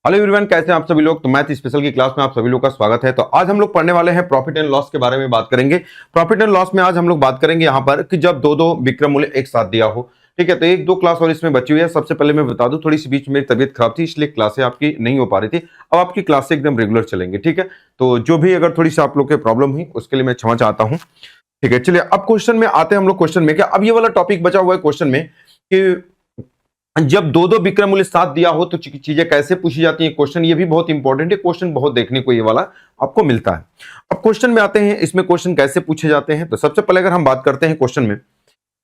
Hello everyone, कैसे हैं आप सभी लोग। तो मैथ स्पेशल की क्लास में आप सभी लोग का स्वागत है। तो आज हम लोग पढ़ने वाले हैं प्रॉफिट एंड लॉस के बारे में बात करेंगे। प्रॉफिट एंड लॉस में आज हम लोग बात करेंगे यहाँ पर कि जब दो दो विक्रम मूल्य एक साथ दिया हो। ठीक है, तो एक दो क्लास और इसमें बची हुई है। सबसे पहले मैं बता दूं, थोड़ी सी बीच में मेरी तबीयत खराब थी, इसलिए क्लासें आपकी नहीं हो पा रही थी। अब आपकी क्लासें एकदम रेगुलर चलेंगे। ठीक है, तो जो भी अगर थोड़ी सी आप लोग के प्रॉब्लम हुई उसके लिए मैं क्षमा चाहता हूँ। ठीक है, चलिए अब क्वेश्चन में आते हैं हम लोग। क्वेश्चन में क्या, अब ये वाला टॉपिक बचा हुआ है क्वेश्चन में कि जब दो दो विक्रम मूल्य साथ दिया हो तो चीजें कैसे पूछी जाती हैं। क्वेश्चन ये भी बहुत इंपॉर्टेंट है, क्वेश्चन बहुत देखने को ये वाला आपको मिलता है। अब क्वेश्चन में आते हैं, इसमें क्वेश्चन कैसे पूछे जाते हैं। तो सबसे पहले अगर हम बात करते हैं क्वेश्चन में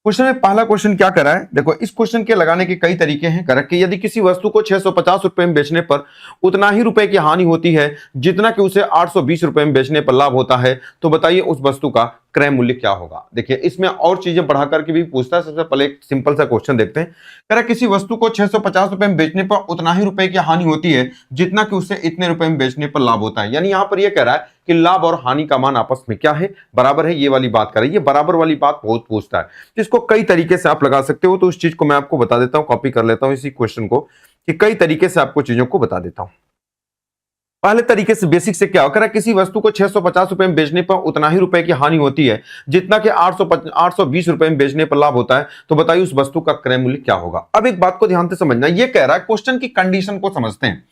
पहला क्वेश्चन क्या करा है। देखो, इस क्वेश्चन के लगाने के कई तरीके हैं। करा कि यदि किसी वस्तु को 650 रुपए में बेचने पर उतना ही रुपए की हानि होती है जितना कि उसे 820 रुपए में बेचने पर लाभ होता है, तो बताइए उस वस्तु का क्रय मूल्य क्या होगा। देखिए, इसमें और चीजें बढ़ा करके भी पूछता है। सबसे पहले एक सिंपल सा क्वेश्चन देखते हैं। कह रहा किसी वस्तु को 650 रुपए में बेचने पर उतना ही रुपए की हानि होती है जितना कि उसे इतने रुपए में बेचने पर लाभ होता है। यानी यहां पर यह कह रहा है कि लाभ और हानि का मान आपस में क्या है, बराबर है। ये वाली बात कर रही है, बराबर वाली बात बहुत पूछता है। तो इसको कई तरीके से आप लगा सकते हो। तो उस चीज को मैं आपको बता देता हूं, कॉपी कर लेता हूं इसी क्वेश्चन को, कि कई तरीके से आपको चीजों को बता देता हूं। पहले तरीके से बेसिक से क्या होकर किसी वस्तु को 650 रुपए में बेचने पर उतना ही रुपए की हानि होती है जितना कि 820 रुपए में बेचने पर लाभ होता है, तो बताइए उस वस्तु का क्रय मूल्य क्या होगा। अब एक बात को ध्यान से समझना, यह कह रहा है क्वेश्चन की कंडीशन को समझते हैं।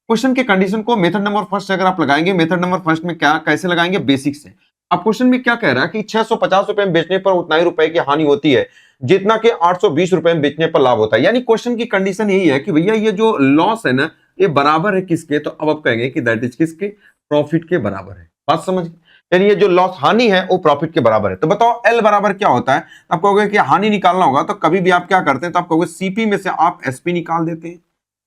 क्वेश्चन की कंडीशन को मेथड नंबर फर्स्ट अगर आप लगाएंगे, मेथड नंबर फर्स्ट में क्या कैसे लगाएंगे, बेसिक से। अब क्वेश्चन में क्या कह रहा है कि 650 रुपए में बेचने पर उतना ही रुपए की हानि होती है जितना कि 820 रुपए में बेचने पर लाभ होता है। यानी क्वेश्चन की कंडीशन यही है कि भैया ये जो लॉस है ना, ये बराबर है किसके। तो अब आप कहेंगे कि दैट इज किसके, प्रॉफिट के बराबर है। बात समझ, यानी ये जो लॉस हानि है वो प्रॉफिट के बराबर है। तो बताओ एल बराबर क्या होता है। आप कहोगे कि हानि निकालना होगा, तो कभी भी आप क्या करते हैं, तो आप कहोगे सीपी में से आप एसपी निकाल देते हैं।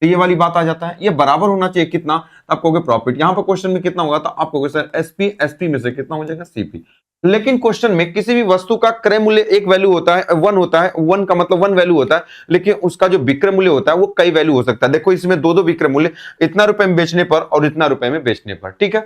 तो ये वाली बात आ जाता है, ये बराबर होना चाहिए कितना, तो आप कहोगे प्रॉफिट। यहां पर क्वेश्चन में कितना होगा, तो आप कहोगे सर एसपी, एसपी में से कितना हो जाएगा, सीपी। लेकिन क्वेश्चन में किसी भी वस्तु का क्रय मूल्य एक वैल्यू होता है, वन होता है, वन का मतलब वन वैल्यू होता है, लेकिन उसका जो विक्रय मूल्य होता है वो कई वैल्यू हो सकता है। देखो, इसमें दो दो विक्रय मूल्य, इतना रुपए में बेचने पर और इतना रुपए में बेचने पर। ठीक है,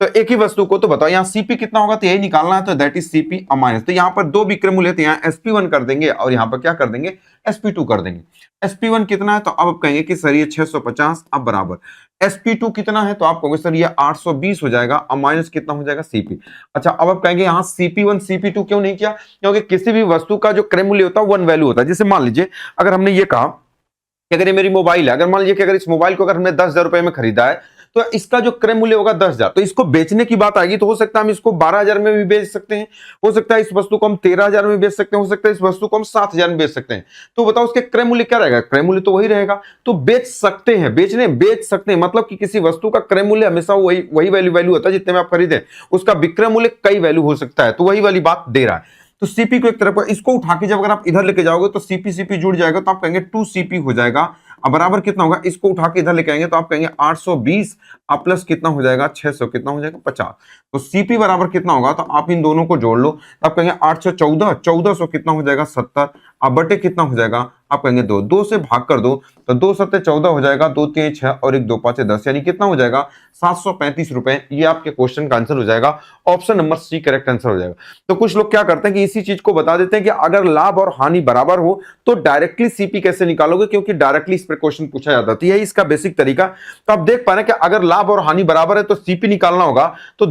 तो एक ही वस्तु को, तो बताओ यहाँ सीपी कितना होगा, तो यही निकालना है। तो दैट इज सीपी माइनस, तो यहाँ पर दो विक्रय मूल्य, तो यहाँ sp1 कर देंगे और यहाँ पर क्या कर देंगे, sp2 कर देंगे। sp1 कितना है, तो अब आप कहेंगे कि सर ये 650, अब बराबर sp2 कितना है, तो आप कहोगे सर ये 820 हो जाएगा, अब माइनस कितना हो जाएगा, cp। अच्छा, अब आप कहेंगे यहाँ cp1 cp2 क्यों नहीं किया, क्योंकि किसी भी वस्तु का जो क्रय मूल्य होता है वन वैल्यू होता है। जैसे मान लीजिए अगर हमने ये कहा कि अगर ये मेरी मोबाइल है, अगर मान लीजिए कि अगर इस मोबाइल को अगर हमने 10,000 रुपए में खरीदा है, तो इसका जो क्रय मूल्य होगा 10,000। तो इसको बेचने की बात आएगी तो हो सकता है हम इसको 12,000 में भी बेच सकते हैं, हो सकता है इस वस्तु को हम 13,000 में बेच सकते हैं, हो सकता है इस वस्तु को हम 7,000 में बेच सकते हैं। तो बताओ उसके क्रय मूल्य क्या रहेगा, क्रय मूल्य तो वही रहेगा। तो बेच सकते हैं, बेच सकते हैं मतलब कि किसी वस्तु का क्रय मूल्य हमेशा वही वैल्यू होता है जितने में आप खरीदे, उसका विक्रय मूल्य कई वैल्यू हो सकता है। तो वही वाली बात दे रहा है। तो सीपी को एक तरफ, इसको उठा के जब अगर आप इधर लेके जाओगे तो सीपी सीपी जुड़ जाएगा, तो आप कहेंगे 2cp हो जाएगा। अब बराबर कितना होगा, इसको उठा के इधर लेके आएंगे तो आप कहेंगे 820 प्लस कितना हो जाएगा 600, कितना हो जाएगा 50। तो सीपी बराबर कितना होगा, तो आप इन दोनों को जोड़ लो, तो आप कहेंगे 814, 1400 कितना हो जाएगा 70, अब बटे कितना हो जाएगा, आप कहेंगे 2 से भाग कर दो, तो 2 7 14 हो जाएगा, 2 3 6 और 1 2 5 10, यानी कितना हो जाएगा 735 रुपए। ये आपके क्वेश्चन का आंसर हो जाएगा, option number C correct answer हो जाएगा। तो कुछ लोग क्या करते हैं कि इसी चीज को बता देते हैं कि अगर लाभ और हानि बराबर हो तो डायरेक्टली सीपी कैसे निकालोगे, क्योंकि डायरेक्टली इस पर क्वेश्चन पूछा जाता है। तो यही इसका बेसिक तरीका। तो आप देख पा रहे हैं कि अगर लाभ और हानि बराबर है तो सीपी निकालना होगा, तो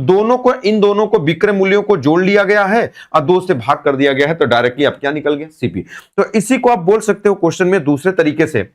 इन दोनों को विक्रय मूल्यों को जोड़ लिया गया है और 2 से भाग कर दिया गया है, तो डायरेक्टली आप क्या निकल गया, सीपी। तो इसी को आप बोल सकते हो क्वेश्चन में दूसरे तरीके से।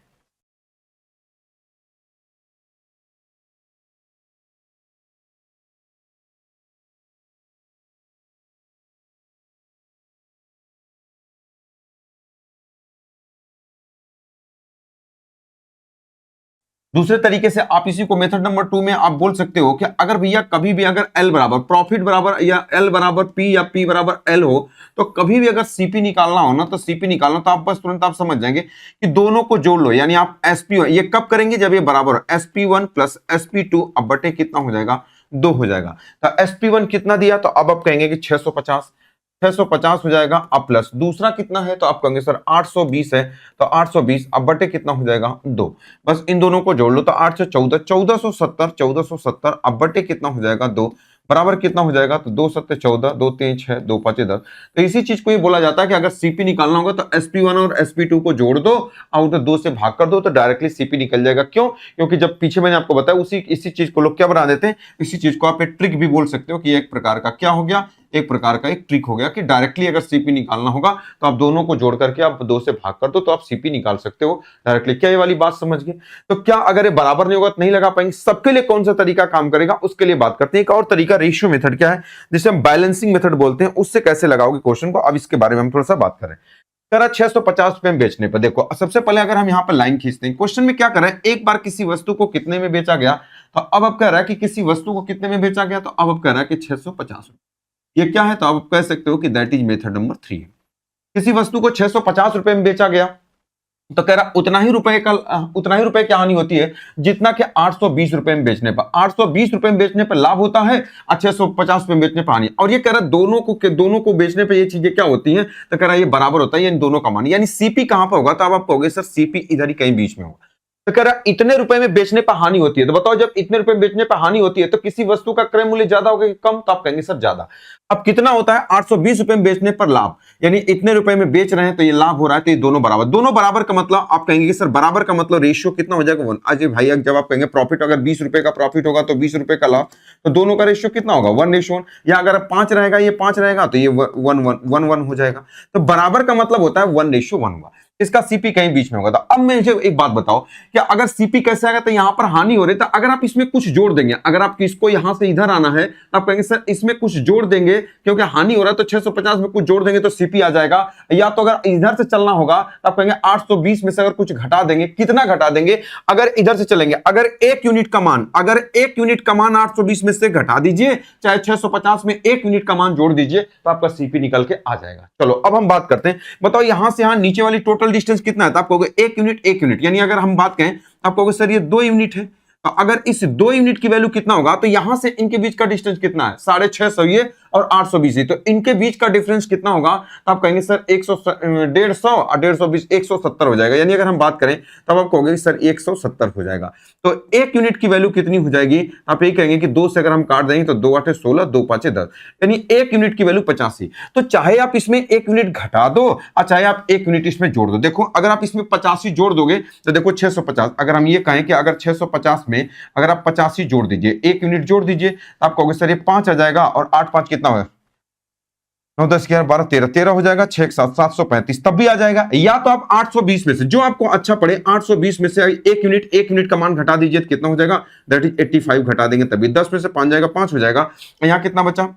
दूसरे तरीके से आप इसी को मेथड नंबर 2 में आप बोल सकते हो कि अगर भैया कभी भी अगर एल बराबर प्रॉफिट बराबर या एल बराबर पी या पी बराबर एल हो, तो कभी भी अगर सीपी निकालना हो ना, तो सीपी निकालना तो आप बस तुरंत आप समझ जाएंगे कि दोनों को जोड़ लो। यानी आप एसपी, ये कब करेंगे, जब ये बराबर हो sp1 प्लस sp2, अब बटे कितना हो जाएगा, 2 हो जाएगा। तो sp1 कितना दिया, तो अब आप कहेंगे कि 650 हो जाएगा। अब प्लस दूसरा कितना है, तो आप कहेंगे सर 820 है, तो 820 अब बटे कितना हो जाएगा, 2। बस इन दोनों को जोड़ लो, तो 8 से 14, 1470 अब बटे कितना हो जाएगा, 2। बराबर कितना हो जाएगा, तो 2 7 14, 2 3 6, 2 5 10। तो इसी चीज को ये बोला जाता है कि अगर सीपी निकालना होगा तो sp1 और sp2 को जोड़ दो और उधर 2 से भाग कर दो तो डायरेक्टली सीपी निकल जाएगा। क्यों? क्योंकि जब पीछे मैंने आपको बताया उसी इसी चीज को लोग क्या बना देते हैं, इसी चीज को आप एक ट्रिक भी बोल सकते हो कि एक प्रकार का क्या हो गया, एक प्रकार का एक ट्रिक हो गया कि डायरेक्टली अगर सीपी निकालना होगा तो आप दोनों को जोड़ करके आप 2 से भाग कर दो तो आप सीपी निकाल सकते हो डायरेक्टली। क्या ये वाली बात समझ गए? तो क्या अगर ये बराबर नहीं होगा तो नहीं लगा पाएंगे। सबके लिए कौन सा तरीका काम करेगा उसके लिए बात करते हैं। एक और तरीका रेशियो मेथड क्या है, जिसे हम बैलेंसिंग मेथड बोलते हैं, उससे कैसे लगाओगे क्वेश्चन को, अब इसके बारे में हम थोड़ा सा बात करें। करा 650 रुपए में बेचने पर, देखो सबसे पहले अगर हम यहाँ पर लाइन खींचते हैं, क्वेश्चन में क्या कर रहा है, एक बार किसी वस्तु को कितने में बेचा गया, तो अब कह रहा है कि किसी वस्तु को कितने में बेचा गया, तो अब कह रहा है कि 650। ये क्या है, तो आप कह सकते हो कि दैट इज मेथड नंबर 3। किसी वस्तु को 650 रुपए में बेचा गया तो कह रहा उतना ही रुपए की हानि होती है जितना कि 820 रुपए में बेचने पर। 820 रुपए में बेचने पर लाभ होता है और 650 रुपए में बेचने पर हानि। और ये कह रहा दोनों को बेचने पर ये चीजें क्या होती हैं, तो कह रहा ये बराबर होता है, यानी दोनों का मान, यानी सीपी कहां पर होगा, तो अब आप कहोगे सर सीपी इधर ही कहीं बीच में होगा। तो कह रहा इतने रुपए में बेचने पर हानि होती है, तो बताओ जब इतने रुपए में बेचने पर हानि होती है तो किसी वस्तु का क्रय मूल्य ज्यादा होगा कि कम, तो आप कहेंगे सर ज्यादा। अब कितना होता है, 820 रुपए में बेचने पर लाभ, यानी इतने रुपए में बेच रहे हैं तो ये लाभ हो रहा है, तो ये दोनों बराबर का मतलब आप कहेंगे कि सर बराबर का मतलब रेशियो कितना हो जाएगा 1। अजय भाई जब आप कहेंगे प्रॉफिट अगर 20 रुपए का प्रॉफिट होगा तो 20 रुपए का लाभ, तो दोनों का रेशियो कितना होगा 1:1। या अगर 5 रहेगा ये 5 रहेगा तो ये 1:1 हो जाएगा। तो बराबर का मतलब होता है 1:1 हुआ, इसका सीपी कहीं बीच में होगा। तो अब मुझे एक बात बताओ कि अगर सीपी कैसे आएगा, तो यहां पर हानि हो रही है, तो अगर आप इसमें कुछ जोड़ देंगे, अगर आप किसको यहां से इधर आना है तो आप कहेंगे सर इसमें कुछ जोड़ देंगे क्योंकि हानि हो रहा है, तो 650 में कुछ जोड़ देंगे तो सीपी आ जाएगा। या तो अगर इधर से चलना होगा तो आप कहेंगे 820 में से अगर कुछ घटा देंगे, कितना घटा देंगे, अगर इधर से चलेंगे, अगर 1 यूनिट का मान 820 में से घटा दीजिए, चाहे 650 में 1 यूनिट का मान जोड़ दीजिए, तो आपका सीपी निकल के आ जाएगा। चलो अब हम बात करते हैं, बताओ यहां से यहां नीचे वाली टोटल डिस्टेंस कितना है, तो आप कहोगे 1 यूनिट, यानी अगर हम बात करें आप कहोगे सर ये 2 यूनिट है, तो अगर इस 2 यूनिट की वैल्यू कितना होगा, तो यहां से इनके बीच का डिस्टेंस कितना है, 650 ये और 820, तो इनके बीच का डिफरेंस कितना होगा, तो आप कहेंगे सर 150 और 150 170 हो जाएगा। यानी अगर हम बात करें तब आप कहोगे सर 170 हो जाएगा। तो 1 यूनिट की वैल्यू कितनी हो जाएगी, आप यही कहेंगे कि 2 से अगर हम काट देंगे तो 2 8 16, 2 5 10, यानी 1 यूनिट की वैल्यू 85। तो चाहे आप इसमें 1 यूनिट घटा दो और चाहे आप 1 यूनिट इसमें जोड़ दो, देखो अगर आप इसमें 85 जोड़ दोगे तो देखो 650, अगर हम ये कहें कि अगर 650 में अगर आप 85 जोड़ दीजिए, 1 यूनिट जोड़ दीजिए, तो आप कहोगे सर ये 5 आ जाएगा और 8 5 कितना होगा, 9 10 11 12 13 हो जाएगा, 6 7 735 तब भी आ जाएगा। या तो आप 820 में से जो आपको अच्छा पड़े 820 में से 1 यूनिट का मान घटा दीजिए तो कितना हो जाएगा, दैट इज 85 घटा देंगे तभी 10 में से 5 जाएगा 5 हो जाएगा। यहाँ कितना बचा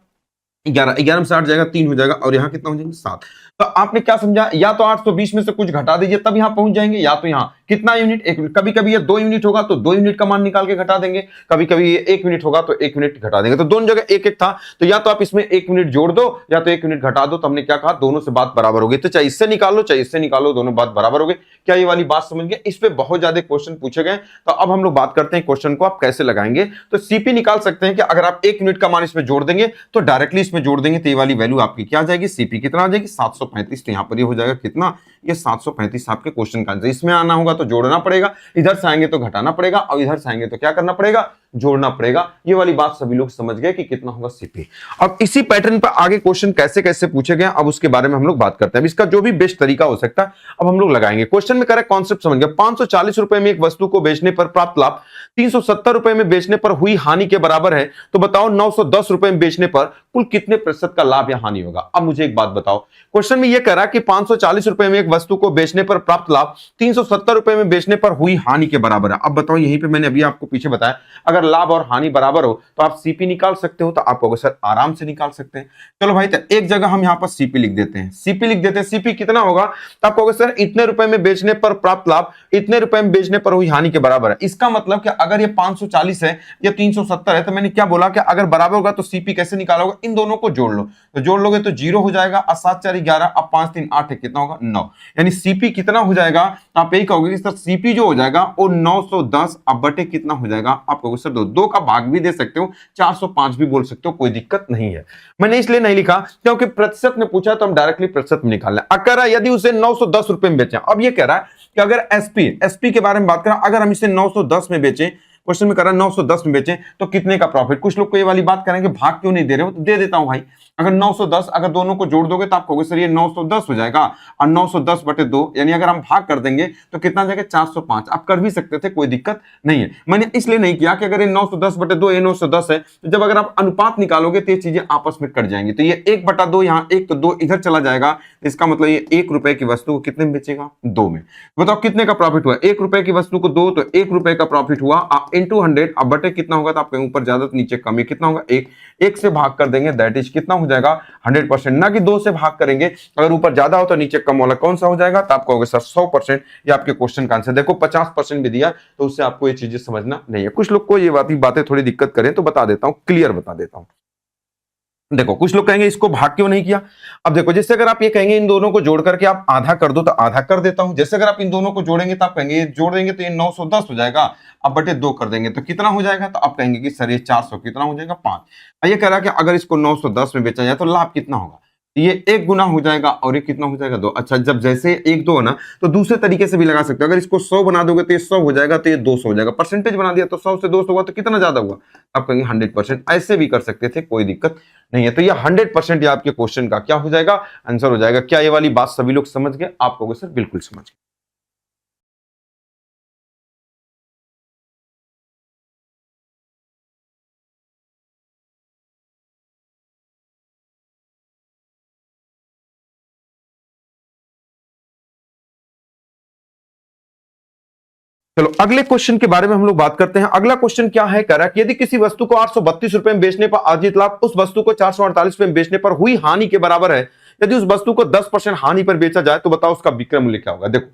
11 में से 8 जाएगा 3 हो जाएगा और यहाँ कितना हो जाएगा 7। तो आपने क्या समझा, या तो 820 में से कुछ घटा दीजिए तब यहां पहुंच जाएंगे, या तो यहां कितना यूनिट 1 यूनिट, कभी कभी ये 2 यूनिट होगा तो 2 यूनिट का मान निकाल के घटा देंगे, कभी कभी ये 1 यूनिट होगा तो 1 यूनिट घटा देंगे। तो दोनों जगह 1 1 था, तो या तो आप इसमें 1 यूनिट जोड़ दो या तो 1 यूनिट घटा दो। तो हमने क्या कहा, दोनों से बात बराबर होगी, तो चाहे इससे निकालो चाहे इससे निकालो, दोनों बात बराबर होगी। क्या ये वाली बात समझ गए? इस पे बहुत ज्यादा क्वेश्चन पूछे गए। तो अब हम लोग बात करते हैं क्वेश्चन को आप कैसे लगाएंगे। तो सीपी निकाल सकते हैं कि अगर आप 1 यूनिट का मान इसमें जोड़ देंगे तो डायरेक्टली इसमें जोड़ देंगे तो ये वाली वैल्यू आपकी क्या आ जाएगी, सीपी कितना आ जाएगी 735। तो यहां पर ये हो जाएगा कितना, ये 735 आपके क्वेश्चन का आंसर। इसमें आना होगा तो जोड़ना पड़ेगा, इधर से आएंगे तो घटाना पड़ेगा और इधर से आएंगे तो क्या करना पड़ेगा, जोड़ना पड़ेगा। ये वाली बात सभी लोग समझ गए कि कितना होगा सीपी। अब इसी पैटर्न पर आगे क्वेश्चन कैसे कैसे पूछे गए अब उसके बारे में हम लोग बात करते हैं। अब इसका जो भी बेस्ट तरीका हो सकता है अब हम लोग लगाएंगे। क्वेश्चन में करेक्ट कॉन्सेप्ट समझ गए। 540 रुपए में एक वस्तु को बेचने पर प्राप्त लाभ 370 रुपए में बेचने पर हुई हानि के बराबर है, तो बताओ 910 रुपए में बेचने पर कुल कितने प्रतिशत का लाभ या हानि होगा। अब मुझे एक बात बताओ, क्वेश्चन में यह कह रहा है कि 540 रुपए में एक वस्तु को बेचने पर प्राप्त लाभ 370 रुपए में बेचने पर हुई हानि के बराबर है। अब बताओ, यहीं पे मैंने अभी आपको पीछे बताया अगर लाभ और हानि बराबर हो तो आप सीपी निकाल सकते हो, तो आप कहोगे सर आराम से निकाल सकते हैं। चलो भाई, तो एक जगह हम यहां पर सीपी लिख देते हैं। सीपी कितना होगा, तो आप कहोगे सर इतने रुपए में बेचने पर प्राप्त लाभ इतने रुपए में बेचने पर हुई हानि के बराबर है। इसका मतलब कि अगर ये 540 है या 370 है, तो मैंने क्या बोला कि अगर बराबर होगा तो सीपी कैसे निकालोगे, इन दोनों को जोड़ लो, तो जोड़ लोगे तो 0 हो जाएगा, 7 4 11, अब 5 3 8 है, कितना होगा 9। यानी सीपी कितना हो जाएगा, आप यही कहोगे कि सर सीपी जो हो जाएगा वो 910 अब बटे कितना हो जाएगा, आप कहोगे सर 2 का भाग भी दे सकते हो, 405 भी बोल सकते हो, कोई दिक्कत नहीं है। मैंने इसलिए नहीं लिखा क्योंकि प्रतिशत में पूछा तो हम डायरेक्टली प्रतिशत में निकाल लें। कह रहा है यदि उसे 910 रुपए में बेचें, अब ये कह रहा है कि अगर एसपी के बारे में बात करें, अगर हम इसे 910 में बेचें क्वेश्चन में करा 910 में बेचें तो कितने का प्रॉफिट। कुछ लोग को ये वाली बात करेंगे भाग क्यों नहीं दे रहे हो, तो दे देता हूं भाई। अगर 910 अगर दोनों को जोड़ दोगे तो आप कहोगे सर ये 910 हो जाएगा, और 910 बटे 2 यानी अगर हम भाग कर देंगे तो कितना जाएगा 405। आप कर भी सकते थे, कोई दिक्कत नहीं है। मैंने इसलिए नहीं किया कि अगर ये 910 बटे 2 ये 910 है, तो जब अगर आप अनुपात निकालोगे तो ये चीजें आपस में कट जाएंगी। तो ये 1/2 यहाँ 1 तो 2 इधर चला जाएगा, इसका मतलब ये 1 रुपए की वस्तु को कितने में बेचेगा, 2 में। बताओ कितने का प्रॉफिट हुआ, 1 रुपए की वस्तु को 2 तो 1 रुपए का प्रॉफिट हुआ, इंटू 100 अब बटे कितना होगा, तो आपके ऊपर ज्यादा तो नीचे कम है, कितना होगा 1 से भाग कर देंगे, दैट इज कितना हो जाएगा 100%, ना कि 2 से भाग करेंगे। अगर ऊपर ज्यादा हो तो नीचे कम वाला कौन सा हो जाएगा, तो आप कहोगे सर 100%। ये आपके क्वेश्चन का आंसर। देखो 50% भी दिया तो उससे आपको ये चीजें समझना नहीं है। कुछ लोग को ये बातें थोड़ी दिक्कत करें तो बता देता हूं, क्लियर बता देता हूं। देखो कुछ लोग कहेंगे इसको भाग क्यों नहीं किया। अब देखो जैसे अगर आप ये कहेंगे इन दोनों को जोड़ करके आप आधा कर दो, तो आधा कर देता हूं। जैसे अगर आप इन दोनों को जोड़ेंगे तो आप कहेंगे ये जोड़ देंगे तो ये 910 हो जाएगा, अब बटे 2 कर देंगे तो कितना हो जाएगा, तो आप कहेंगे कि सर ये 400 कितना हो जाएगा 5। ये कह रहा है कि अगर इसको 910 में बेचा जाए तो लाभ कितना होगा, ये 1 गुना हो जाएगा और ये कितना हो जाएगा 2। अच्छा जब जैसे 1 2 है ना, तो दूसरे तरीके से भी लगा सकते हो। अगर इसको 100 बना दोगे तो ये 100 हो जाएगा, तो ये 200 हो जाएगा। परसेंटेज बना दिया तो 100 से 200 हुआ तो कितना ज्यादा हुआ, आप कहेंगे 100%। ऐसे भी कर सकते थे, कोई दिक्कत नहीं है। तो ये 100% ये आपके क्वेश्चन का क्या हो जाएगा, आंसर हो जाएगा। क्या ये वाली बात सभी लोग समझ गए, आप कहोगे सर बिल्कुल समझ गए। चलो अगले क्वेश्चन के बारे में हम लोग बात करते हैं। अगला क्वेश्चन क्या है, कह रहा है कि यदि किसी वस्तु को 832 रुपए में बेचने पर अर्जित लाभ उस वस्तु को 448 रुपए में बेचने पर हुई हानि के बराबर है, यदि उस वस्तु को 10% हानि पर बेचा जाए तो बताओ उसका विक्रय मूल्य क्या होगा। देखो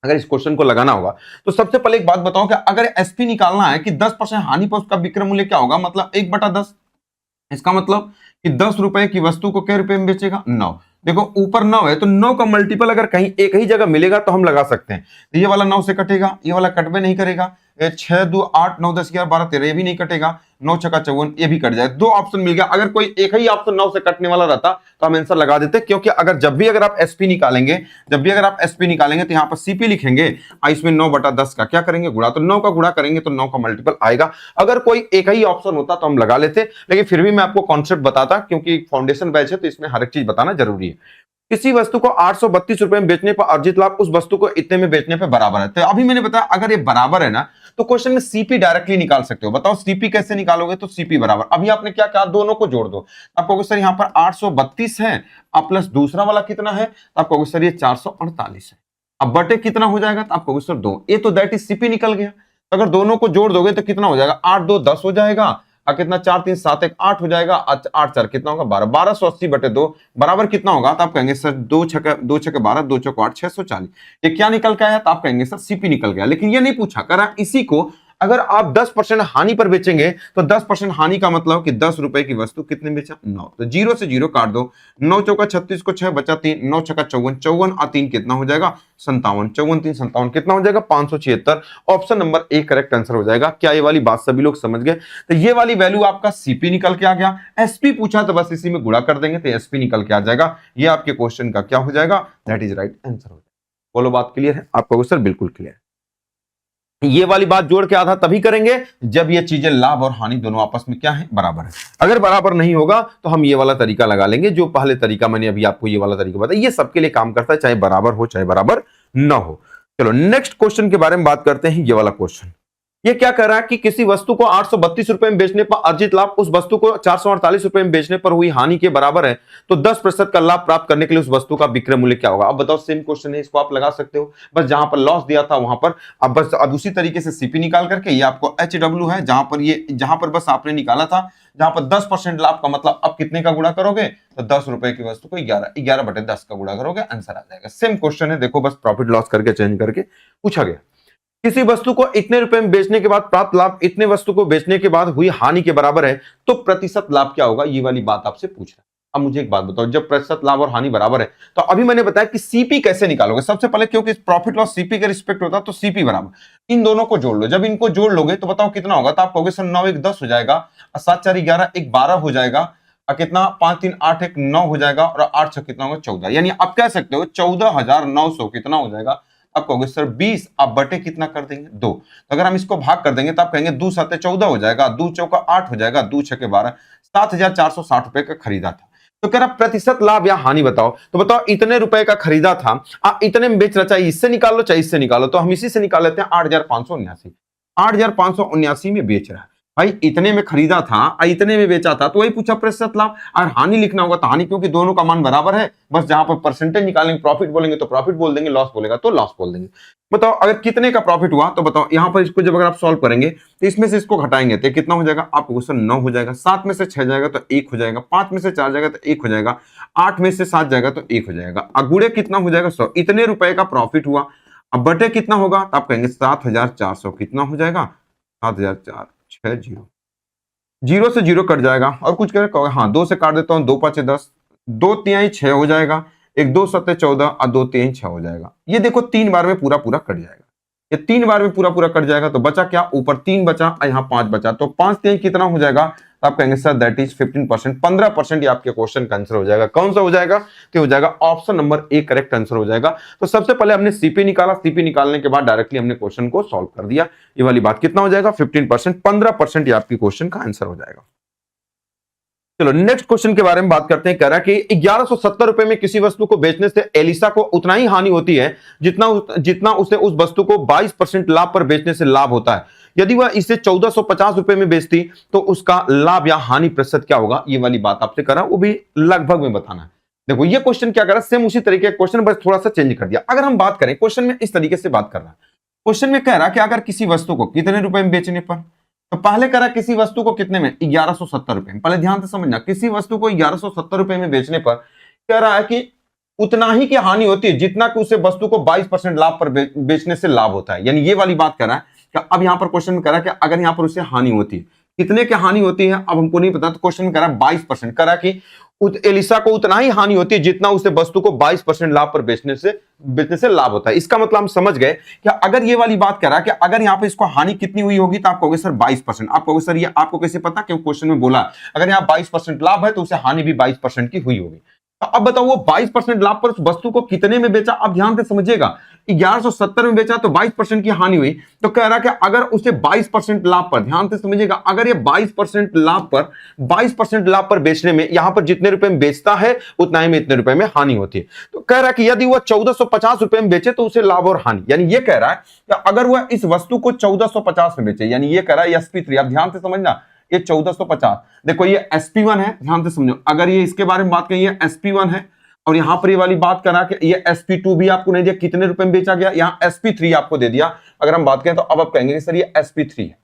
अगर इस क्वेश्चन को लगाना होगा तो सबसे पहले एक बात बताओ कि अगर एसपी निकालना है कि 10% हानि पर उसका विक्रय मूल्य क्या होगा, मतलब 1/10। इसका मतलब कि 10 रुपए की वस्तु को क्या रुपए में बेचेगा, 9। देखो ऊपर 9 है तो 9 का मल्टीपल अगर कहीं एक ही जगह मिलेगा तो हम लगा सकते हैं। तो ये वाला 9 से कटेगा, ये वाला कटवे नहीं करेगा, 6 2 8 9 10 11 12 13 ये भी नहीं कटेगा, 9 6 54 ये भी कट जाए। 2 ऑप्शन मिल गया। अगर कोई एक ही ऑप्शन 9 से कटने वाला रहता तो हम आंसर लगा देते, क्योंकि अगर जब भी अगर आप एसपी निकालेंगे, तो यहाँ पर सीपी लिखेंगे और इसमें 9/10 का क्या करेंगे गुणा, तो 9 का गुणा करेंगे तो 9 का मल्टीपल आएगा। अगर कोई एक ही ऑप्शन होता तो हम लगा लेते, लेकिन फिर भी मैं आपको कॉन्सेप्ट बताता, क्योंकि फाउंडेशन बैच है तो इसमें हर एक चीज बताना जरूरी है। किसी वस्तु को 832 रुपए में बेचने पर अर्जित लाभ उस वस्तु को इतने में बेचने पर बराबर है। तो अभी मैंने बताया अगर ये बराबर है ना, तो क्वेश्चन में सीपी डायरेक्टली निकाल सकते हो। बताओ सीपी कैसे निकालोगे, तो सीपी बराबर, अभी आपने क्या कहा, दोनों को जोड़ दो। आप कहोगे सर यहाँ पर 832 है अब प्लस दूसरा वाला कितना है, तो आप कहोगे सर ये 448 है। अब बटे कितना हो जाएगा, तो आप कहोगे सर 2। ये तो दैट इज सीपी निकल गया। तो अगर दोनों को जोड़ दोगे तो कितना हो जाएगा, 8 2 10 हो जाएगा, और कितना 4 3 7 1 8 हो जाएगा, 8 4 कितना होगा 12, 1280 बटे 2 बराबर कितना होगा, तो आप कहेंगे सर 2 6 12 2 4 8 640। ये क्या निकल के आया, तो आप कहेंगे सर सीपी निकल गया। लेकिन ये नहीं पूछा, करा इसी को अगर आप 10% हानि पर बेचेंगे तो 10% हानि का मतलब कि 10 रुपए की वस्तु कितने बेचा, 9। तो 0 से 0 काट दो, 9 चौका 36 को 6 बचा 3, 9 छक्का 54, 54 और 3 कितना हो जाएगा 57, 54 3 57 कितना हो जाएगा 576। Option number A correct answer हो जाएगा। क्या ये वाली बात सभी लोग समझ गए। तो ये वाली वैल्यू आपका सीपी निकल के आ गया। एसपी पूछा तो बस इसी में गुणा कर देंगे तो एसपी निकल के आ जाएगा। ये आपके क्वेश्चन का क्या हो जाएगा, दैट इज राइट आंसर हो जाएगा। बोलो बात क्लियर है, आपको सर बिल्कुल क्लियर है। ये वाली बात जोड़ के आधा तभी करेंगे जब ये चीजें लाभ और हानि दोनों आपस में क्या है, बराबर है। अगर बराबर नहीं होगा तो हम ये वाला तरीका लगा लेंगे, जो पहले तरीका मैंने अभी आपको ये वाला तरीका बताया। ये सबके लिए काम करता है, चाहे बराबर हो चाहे बराबर ना हो। चलो नेक्स्ट क्वेश्चन के बारे में बात करते हैं। ये वाला क्वेश्चन ये क्या कह रहा है कि किसी वस्तु को 832 रुपए में बेचने पर अर्जित लाभ उस वस्तु को 448 रुपए में बेचने पर हुई हानि के बराबर है, तो 10% का लाभ प्राप्त करने के लिए उस वस्तु का विक्रय मूल्य क्या होगा। अब बताओ, सेम क्वेश्चन है, इसको आप लगा सकते हो। बस जहां पर लॉस दिया था वहां पर अब बस अब उसी तरीके से सीपी निकाल करके, ये आपको HW है जहां पर बस आपने निकाला था, जहां पर 10% लाभ का मतलब अब कितने का गुणा करोगे, तो 10 रुपए की वस्तु को 11/10 का गुणा करोगे, आंसर आ जाएगा। सेम क्वेश्चन है, देखो बस प्रॉफिट लॉस करके चेंज करके पूछा गया। किसी वस्तु को इतने रुपए में बेचने के बाद प्राप्त लाभ इतने वस्तु को बेचने के बाद हुई हानि के बराबर है, तो प्रतिशत लाभ क्या होगा, ये वाली बात आपसे पूछ रहा है। अब मुझे एक बात बताओ, जब प्रतिशत लाभ और हानि बराबर है तो अभी मैंने बताया कि सीपी कैसे निकालोगे। सबसे पहले क्योंकि प्रॉफिट लॉस सीपी के रिस्पेक्ट होता है, तो सीपी बराबर इन दोनों को जोड़ लो। जब इनको जोड़ लोगे तो बताओ कितना होगा, तो आप कहोगे सर 9 1 10 हो जाएगा, 7 4 11 1 12 हो जाएगा, और कितना 5 3 8 1 9 हो जाएगा, और 8 6 कितना होगा 14। यानी आप कह सकते हो 14,900 कितना हो जाएगा, आप कहोगे सर 20, आप बटे कितना कर देंगे 2। तो अगर हम इसको भाग कर देंगे तो आप कहेंगे 2 7 14 हो जाएगा, 2 चौका 8 हो जाएगा, 2 छके 12, 7,460 रुपए का खरीदा था। तो कह रहा प्रतिशत लाभ या हानि बताओ। तो बताओ इतने रुपए का खरीदा था, इतने में बेच रहा, चाहे इससे निकाल लो चाहे इससे निकालो, तो हम इसी से निकाल लेते हैं 8,579। 8,579 में बेच रहा है भाई, इतने में खरीदा था इतने में बेचा था, तो वही पूछा प्रतिशत लाभ। और हानि लिखना होगा तो हानि, क्योंकि दोनों का मान बराबर है, बस जहां पर परसेंटेज निकालेंगे प्रॉफिट बोलेंगे तो प्रॉफिट बोल देंगे, लॉस बोलेगा तो लॉस बोल देंगे। बताओ अगर कितने का प्रॉफिट हुआ, तो बताओ यहां पर इसको जब अगर आप सॉल्व करेंगे तो इसमें से इसको घटाएंगे तो कितना हो जाएगा, आपको क्वेश्चन 9 हो जाएगा, 7 में से 6 जाएगा तो 1 हो जाएगा, 5 में से 4 जाएगा तो 1 हो जाएगा, 8 में से 7 जाएगा तो 1 हो जाएगा, अगुड़े कितना हो जाएगा 100। इतने रुपए का प्रॉफिट हुआ, अब बटे कितना होगा, तो आप कहेंगे 7,400 कितना हो जाएगा, 7,460, जीरो से जीरो कट जाएगा और कुछ करें, हाँ 2 से काट देता हूं, 2 5 10, 2 तिहाई 6 हो जाएगा, एक 2 7 14 और 2 तिहाई 6 हो जाएगा। ये देखो 3 बार में पूरा पूरा कट जाएगा, ये 3 बार में पूरा पूरा कट जाएगा, तो बचा क्या, ऊपर 3 बचा और यहाँ 5 बचा, तो 5 तिहाई कितना हो जाएगा, तो आप कहेंगे सर दैट इज 15%, 15% ये आपके क्वेश्चन का आंसर हो जाएगा। कौन सा हो जाएगा, तो हो जाएगा option number A correct answer हो जाएगा। तो सबसे पहले हमने सीपी निकाला, सीपी निकालने के बाद डायरेक्टली हमने क्वेश्चन को सॉल्व कर दिया। ये वाली बात कितना हो जाएगा 15%, 15% ये आपकी क्वेश्चन का आंसर हो जाएगा। चलो नेक्स्ट क्वेश्चन के बारे में बात करते हैं। कह रहा है कि 1170 रुपए में किसी वस्तु को बेचने से एलिसा को उतना ही हानि होती है जितना उसे उस वस्तु को 22% लाभ पर बेचने से लाभ होता है। यदि वह इसे 1450 रुपए में बेचती तो उसका लाभ या हानि प्रतिशत क्या होगा। ये वाली बात आपसे करा, वो भी लगभग में बताना है। देखो ये क्वेश्चन क्या करा, सेम उसी तरीके का क्वेश्चन, बस थोड़ा सा चेंज कर दिया। अगर हम बात करें क्वेश्चन में इस तरीके से बात कर रहा है, क्वेश्चन में कह रहा है कि अगर किसी वस्तु को कितने रुपए में बेचने पर, तो पहले करा किसी वस्तु को कितने में 1170 रुपए में। पहले ध्यान से समझना, किसी वस्तु को 1170 रुपए में बेचने पर कह रहा है कि उतना ही की हानि होती है जितना कि उसे वस्तु को 22% लाभ पर बेचने से लाभ होता है। यानी ये वाली बात कर रहा है कि अब यहां पर क्वेश्चन में कह रहा है कि अगर यहां पर उसे हानि होती है, कितने की हानि होती है अब हमको नहीं पता, तो क्वेश्चन में कह रहा है 22%, कह रहा है कि एलिसा को उतना ही हानि होती है जितना उसे वस्तु को 22% लाभ पर बेचने से लाभ होता है। इसका मतलब हम समझ गए कि अगर ये वाली बात करा कि अगर यहां पे इसको हानि कितनी हुई होगी, तो आप कहोगे सर 22%। आप कहोगे सर ये आपको कैसे पता, क्योंकि क्वेश्चन में बोला अगर यहां 22% लाभ है तो उसे हानि भी 22% की हुई होगी। तो अब बताओ वो 22% लाभ पर उस वस्तु को कितने में बेचा। अब ध्यान से समझिएगा, 1170 में बेचा तो 22% की हानि हुई, तो कह रहा है कि अगर उसे 22% लाभ पर, ध्यान से समझिएगा, अगर ये 22% लाभ पर बेचने में यहां पर जितने रुपए में बेचता है उतना ही में इतने रुपए में हानि होती है। तो कह रहा है कि यदि वह 1450 रुपए में बेचे तो उसे लाभ और हानि, यानी ये कह रहा है कि अगर वह इस वस्तु को 1450 में बेचे, यानी ये कह रहा है SP3। आप ध्यान से समझना, ये 1450, देखो ये SP1 है, ध्यान से समझो। अगर ये इसके बारे में बात करें, ये SP1 है, और यहां पर ये वाली बात करा कि ये SP2 भी आपको नहीं दिया कितने रुपए में बेचा गया, यहां SP3 आपको दे दिया। अगर हम बात करें तो अब आप कहेंगे कि सर ये SP3 है,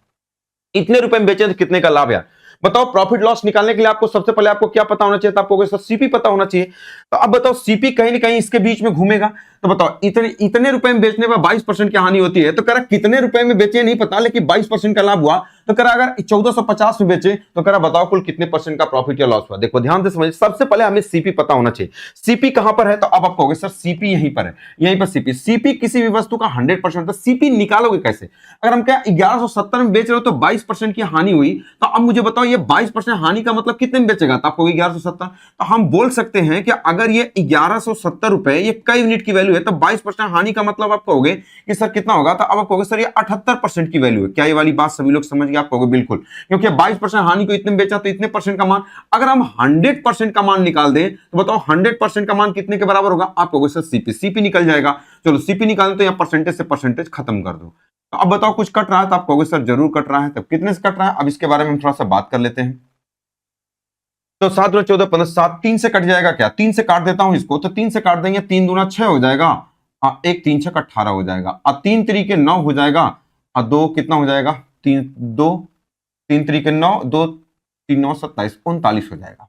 इतने रुपए में बेचे तो कितने का लाभ है। बताओ प्रॉफिट लॉस निकालने के लिए आपको सबसे पहले आपको क्या पता होना चाहिए, तो आपको सर सीपी पता होना चाहिए। तो अब बताओ सीपी कहीं ना कहीं इसके बीच में घूमेगा, तो बताओ इतने रुपए में बेचने पर 22% की हानि होती है, तो कह रहा कितने रुपए में बेचे नहीं पता, लेकिन 22% का लाभ हुआ। तो कह रहा अगर 1450 में बेचे तो कह रहा बताओ कुल कितने परसेंट का प्रॉफिट या लॉस हुआ। देखो ध्यान से समझिए, सबसे पहले हमें सीपी पता होना चाहिए। सीपी कहां पर है, तो अब आप कहोगे सर सीपी यहीं पर है, यहीं पर सीपी। सीपी किसी भी वस्तु का 100%, तो सीपी निकालोगे कैसे। अगर हम क्या 1170 में बेच रहे हो तो 22% की हानि हुई, तो अब मुझे बताओ ये 22% हानि का मतलब कितने में बेचेगा, तो आपको 1170। तो हम बोल सकते हैं कि अगर ये 1170 रुपए ये कई यूनिट की वैल्यू है, तो 22% हानि का मतलब आप कहोगे कि सर कितना होगा, तो अब आप कहोगे सर ये 78% की वैल्यू है। क्या ये वाली बात सभी लोग समझ गए, आप कहोगे बिल्कुल, क्योंकि 22% हानि को इतने में बेचा तो इतने परसेंट का मान। अगर हम 100% का मान निकाल दें तो बताओ 100% का मान कितने के बराबर होगा, आप कहोगे सर सीपी। सीपी निकल जाएगा, चलो सीपी निकालें तो यहाँ परसेंटेज से परसेंटेज खत्म कर दो। तो अब बताओ कुछ कट रहा है, तो आप कहोगे सर जरूर कट रहा है, तब कितने से कट रहा है, अब इसके बारे में हम थोड़ा सा बात कर लेते हैं। तो 7 दूना 14 15, 7 3 से कट जाएगा क्या, 3 से काट देता हूं इसको, तो 3 से काट देंगे, 3 दूना 6 हो जाएगा, 1 3 6 18 हो जाएगा, और 3 तरीके 9 हो जाएगा, और 2 कितना हो जाएगा, 3 तरीके 9, 2 3 9 27 39 हो जाएगा।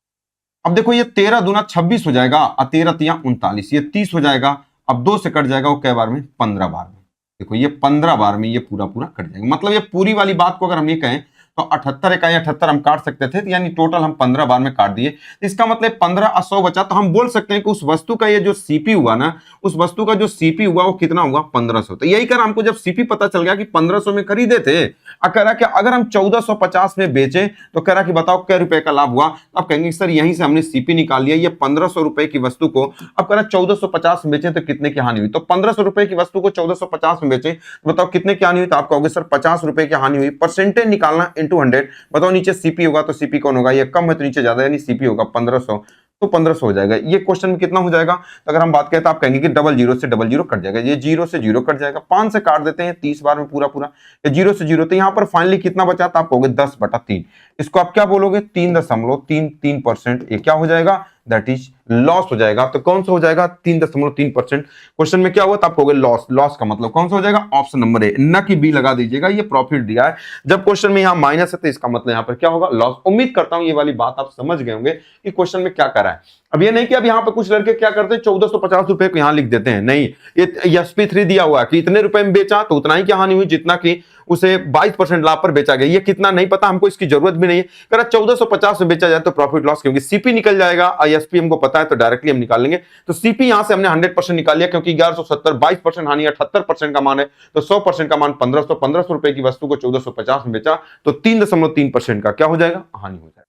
अब देखो ये 13 दूना 26 हो जाएगा, और 13 तिया 39, ये 30 हो जाएगा। अब 2 से कट जाएगा, वो कै बार में, 15 बार में। देखो ये 15 बार में ये पूरा पूरा कट जाएगा। मतलब ये पूरी वाली बात को अगर हम ये कहें तो 78 इकाई 78 हम काट सकते थे, यानी टोटल हम 15 बार में काट दिए। इसका मतलब 15 और 100 बचा, तो हम बोल सकते हैं कि उस वस्तु का ये जो सीपी हुआ ना, उस वस्तु का जो सीपी हुआ वो कितना हुआ 1500। तो यही कर हमको जब सीपी पता चल गया कि 1500 में खरीदे थे, कह रहा कि अगर हम 1450 में बेचे तो कह रहा कि बताओ क्या रुपए का लाभ हुआ। अब कहेंगे सर यहीं से हमने सीपी निकाल लिया, ये 1500 रुपए की वस्तु को अब कह रहा 1450 में बेचे तो कितने की हानि हुई। तो 1500 रुपए की वस्तु को 1450 में बेचे तो बताओ कितने की हानि हुई। तो आप कहोगे सर 50 रुपए की हानि हुई। परसेंटेज निकालना इंटू 100, बताओ नीचे सीपी होगा तो सीपी कौन होगा, ये कम है तो नीचे ज्यादा, यानी सीपी होगा 1500, तो 1500 हो जाएगा। ये क्वेश्चन में कितना हो जाएगा, तो अगर हम बात करें तो आप कहेंगे कि डबल जीरो से डबल जीरो कट जाएगा, ये जीरो से जीरो कट जाएगा, 5 से काट देते हैं 30 बार में पूरा पूरा, ये जीरो से जीरो। तो यहाँ पर फाइनली कितना बचा, तो आप कहोगे 10/3। इसको आप क्या बोलोगे 3.33%। ये क्या हो जाएगा, दैट इज लॉस हो जाएगा। तो कौन सा हो जाएगा 3.3%। क्वेश्चन में क्या हुआ, तो आप कहोगे लॉस। लॉस का मतलब कौन सा हो जाएगा, ऑप्शन नंबर ए, न कि बी लगा दीजिएगा, ये प्रॉफिट दिया है। जब क्वेश्चन में यहाँ माइनस है तो इसका मतलब यहाँ पर क्या होगा, लॉस। उम्मीद करता हूं ये वाली बात आप समझ गए होंगे कि क्वेश्चन में क्या करा है। अब ये नहीं कि अब यहाँ पे कुछ लड़के क्या करते हैं 1450 रुपए को यहाँ लिख देते हैं, नहीं, ये SP3 दिया हुआ है कि इतने रुपए में बेचा तो उतना ही क्या हानि हुई जितना कि उसे 22% लाभ पर बेचा गया। ये कितना नहीं पता हमको, इसकी जरूरत भी नहीं है। कह रहा 1450 में बेचा जाए तो प्रॉफिट लॉस, क्योंकि सीपी निकल जाएगा, ISP हमको पता है तो डायरेक्टली हम निकाल लेंगे। तो सीपी यहां से हमने 100% निकाल लिया, क्योंकि 1170 22% हानि 78% का मान है, तो 100% का मान 1500 रुपए की वस्तु को 1450 में बेचा तो 3.3% का क्या हो जाएगा, हानि हो जाएगा।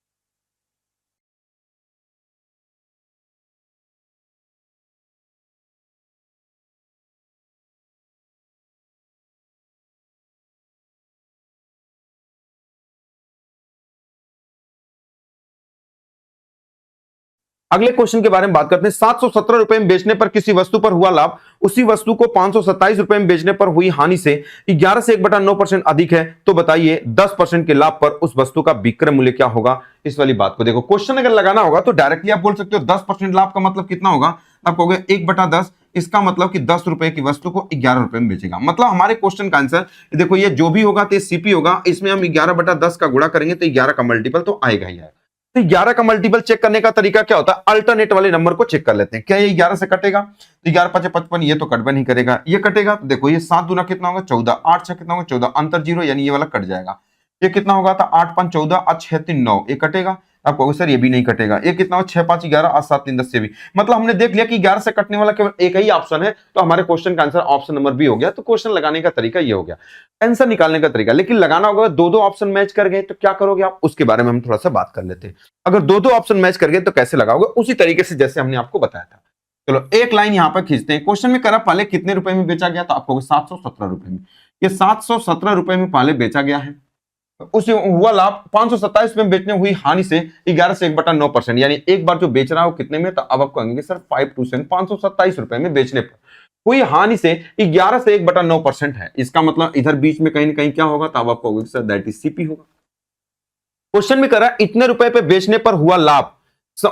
अगले क्वेश्चन के बारे में बात करते हैं। 717 रुपए में बेचने पर किसी वस्तु पर हुआ लाभ उसी वस्तु को 527 रुपए में बेचने पर हुई हानि से 11 से 1/9% अधिक है, तो बताइए 10% के लाभ पर उस वस्तु का विक्रय मूल्य क्या होगा। इस वाली बात को देखो, क्वेश्चन अगर लगाना होगा तो डायरेक्टली आप बोल सकते हो 10% लाभ का मतलब कितना होगा, आप कहोगे 1/10। इसका मतलब कि 10 रुपए की वस्तु को 11 रुपए में बेचेगा। मतलब हमारे क्वेश्चन का आंसर देखो, ये जो भी होगा तो सीपी होगा, इसमें हम 11/10 का गुणा करेंगे तो 11 का मल्टीपल तो आएगा ही आएगा। तो 11 का मल्टीपल चेक करने का तरीका क्या होता है, अल्टरनेट वाले नंबर को चेक कर लेते हैं। क्या ये 11 से कटेगा, तो 11 5 55, ये तो कट नहीं करेगा। ये कटेगा तो देखो, ये 7 दूना कितना होगा 14, 8 6 कितना होगा 14, अंतर 0, यानी ये वाला कट जाएगा। ये कितना होगा, तो 8 5 14 और 6 3 9, ये कटेगा। आप कहोगे सर ये भी नहीं कटेगा। ये कितना हो, 6 5 11 और 7 3 10 से भी, मतलब हमने देख लिया कि 11 से कटने वाला केवल एक ही ऑप्शन है, तो हमारे क्वेश्चन का आंसर ऑप्शन नंबर बी हो गया। तो क्वेश्चन लगाने का तरीका ये हो गया, आंसर निकालने का तरीका। लेकिन लगाना होगा, दो दो ऑप्शन मैच कर गए तो क्या करोगे आप, उसके बारे में हम थोड़ा सा बात कर लेते हैं। अगर दो दो ऑप्शन मैच कर गए तो कैसे लगाओगे, उसी तरीके से जैसे हमने आपको बताया था। चलो एक लाइन यहां पर खींचते हैं। क्वेश्चन में करा पहले कितने रुपए में बेचा गया, तो आपको 717 रुपए में। ये 717 रुपए में पहले बेचा गया है, उस हुआ लाभ 527 में बेचने हुई हानि से 11 से 1/9%, यानी एक बार जो बेच रहा है वो कितने में, तो अब आपको कहेंगे सर 5% 527 रुपए में बेचने पर हुई हानि से 11 से 1/9% है। इसका मतलब इधर बीच में कहीं ना कहीं क्या होगा, तो अब आपको कहोगे सर दैट इज सीपी होगा। क्वेश्चन में करा इतने रुपए पे बेचने पर हुआ लाभ,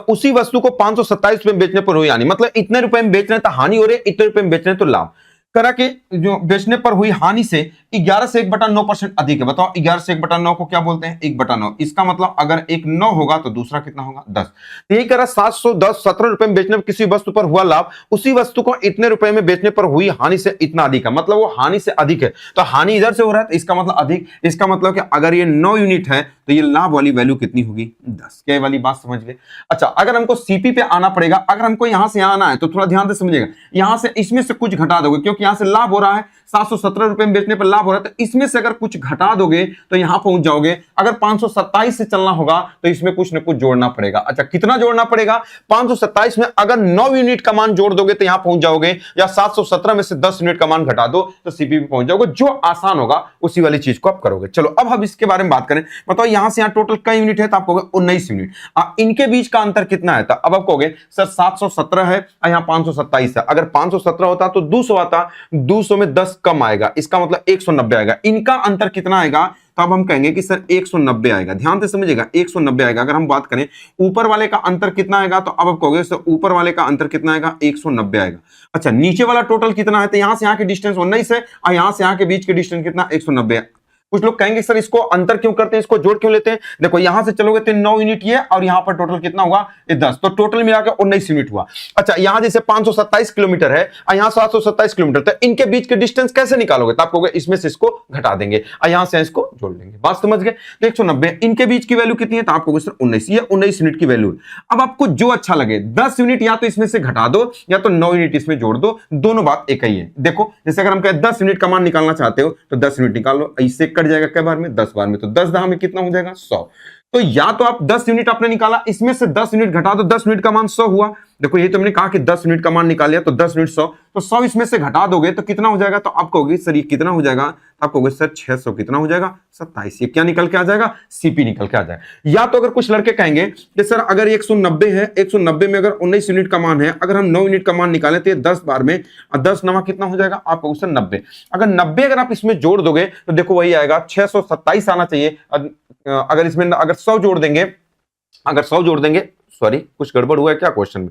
उसी वस्तु को 527 रुपए में बेचने पर हुई हानि, मतलब इतने रुपए में बेच रहे तो हानि हो रही है, इतने रुपए में बेच रहे तो लाभ। करा कि जो बेचने पर हुई हानि से 11 से 1/9% अधिक है। बताओ 11 से 1/9 को क्या बोलते हैं, 1/9। इसका मतलब अगर एक 9 होगा तो दूसरा कितना होगा 10। तो यही करा 717 रुपए में बेचने पर किसी वस्तु पर हुआ लाभ उसी वस्तु को इतने रुपए में बेचने पर हुई हानि से इतना अधिक है, मतलब वो हानि से अधिक है। तो हानि इधर से हो रहा है तो इसका मतलब अधिक, इसका मतलब कि अगर ये 9 यूनिट है तो ये लाभ वाली वैल्यू कितनी होगी 10। क्या वाली बात समझ गए। अच्छा, अगर हमको सीपी पे आना पड़ेगा, अगर हमको यहां से यहां आना है तो थोड़ा ध्यान से समझिएगा। यहां से इसमें से कुछ घटा दोगे, क्योंकि यहां से लाभ हो रहा है 717 रुपए में बेचने पर लाभ हो रहा है, तो इसमें से अगर कुछ घटा दोगे तो यहां पहुंच जाओगे। अगर 527 से चलना होगा तो इसमें कुछ ना कुछ जोड़ना पड़ेगा। अच्छा, कितना जोड़ना पड़ेगा, 527 में अगर 9 यूनिट का मान जोड़ दोगे तो यहां पहुंच जाओगे, या 717 में से 10 यूनिट का मान घटा दो तो सीपी पे पहुंच जाओगे। जो आसान होगा उसी वाली चीज को आप करोगे। चलो अब हम इसके बारे में बात करें। बताओ यहां से यहां टोटल कई यूनिट है, तो आप कहोगे 19 यूनिट। इनके बीच का अंतर कितना है, तो अब आप कहोगे सर 717 है और यहां 527 है। अगर 517 होता तो 200 आता, 200 में 10 कम आएगा, इसका मतलब 190 आएगा। इनका अंतर कितना आएगा, तो अब हम कहेंगे कि सर 190 आएगा। ध्यान से समझिएगा, 190 आएगा। अगर हम बात करें ऊपर वाले का अंतर कितना आएगा, तो अब आप कहोगे सर ऊपर वाले का अंतर कितना आएगा, 190 आएगा। अच्छा, नीचे वाला टोटल कितना है, तो यहां से यहां की डिस्टेंस 19 है और यहां से यहां के बीच की डिस्टेंस कितना 190 है। कुछ लोग कहेंगे सर इसको अंतर क्यों करते हैं, इसको जोड़ क्यों लेते हैं। देखो यहां से चलोगे तो 9 यूनिट ये और यहां पर टोटल कितना हुआ, ये 10, तो टोटल मिलाकर 19 यूनिट हुआ। अच्छा यहां जैसे 527 किलोमीटर है और यहां 727 किलोमीटर, तो इनके बीच के डिस्टेंस कैसे निकालोगे, तो आपको इसमें से इसको घटा देंगे और यहां से इसको जोड़ लेंगे। बात समझ गए। तो 190 इनके बीच की वैल्यू कितनी है, तो आपको सर 19, ये 19 यूनिट की वैल्यू। अब आपको जो अच्छा लगे 10 यूनिट या तो इसमें से घटा दो या तो 9 यूनिट इसमें जोड़ दो, दोनों बात एक ही है। देखो जैसे अगर हम कहें 10 यूनिट का मान निकालना चाहते हो तो 10 यूनिट निकाल लो, इससे कट जाएगा कई बार में, 10 बार में, तो 10 दहा में कितना हो जाएगा 100। तो या तो आप 10 यूनिट आपने निकाला, इसमें से 10 यूनिट घटा दो, 10 यूनिट का मान 100 हुआ। देखो ये तो हमने कहा कि 10 यूनिट का मान निकाल लिया तो 10 यूनिट 100, तो 100 इसमें से घटा दोगे तो कितना हो जाएगा, तो आप कहोगे सर ये कितना हो जाएगा, तो आप कहोगे सर 600 कितना हो जाएगा 27, ये क्या निकल के आ जाएगा, सीपी निकल के आ जाएगा। या तो अगर कुछ लड़के कहेंगे कि सर अगर 190 है, 190 में अगर 19 यूनिट का मान है, अगर हम 9 यूनिट का मान निकालें तो 10 बार में 10 नवा कितना हो जाएगा, आप कहोगे सर 90। अगर 90 अगर आप इसमें जोड़ दोगे तो देखो वही आएगा 627 आना चाहिए। अगर इसमें अगर 100 जोड़ देंगे, अगर 100 जोड़ देंगे, सॉरी कुछ गड़बड़ हुआ है क्या क्वेश्चन में,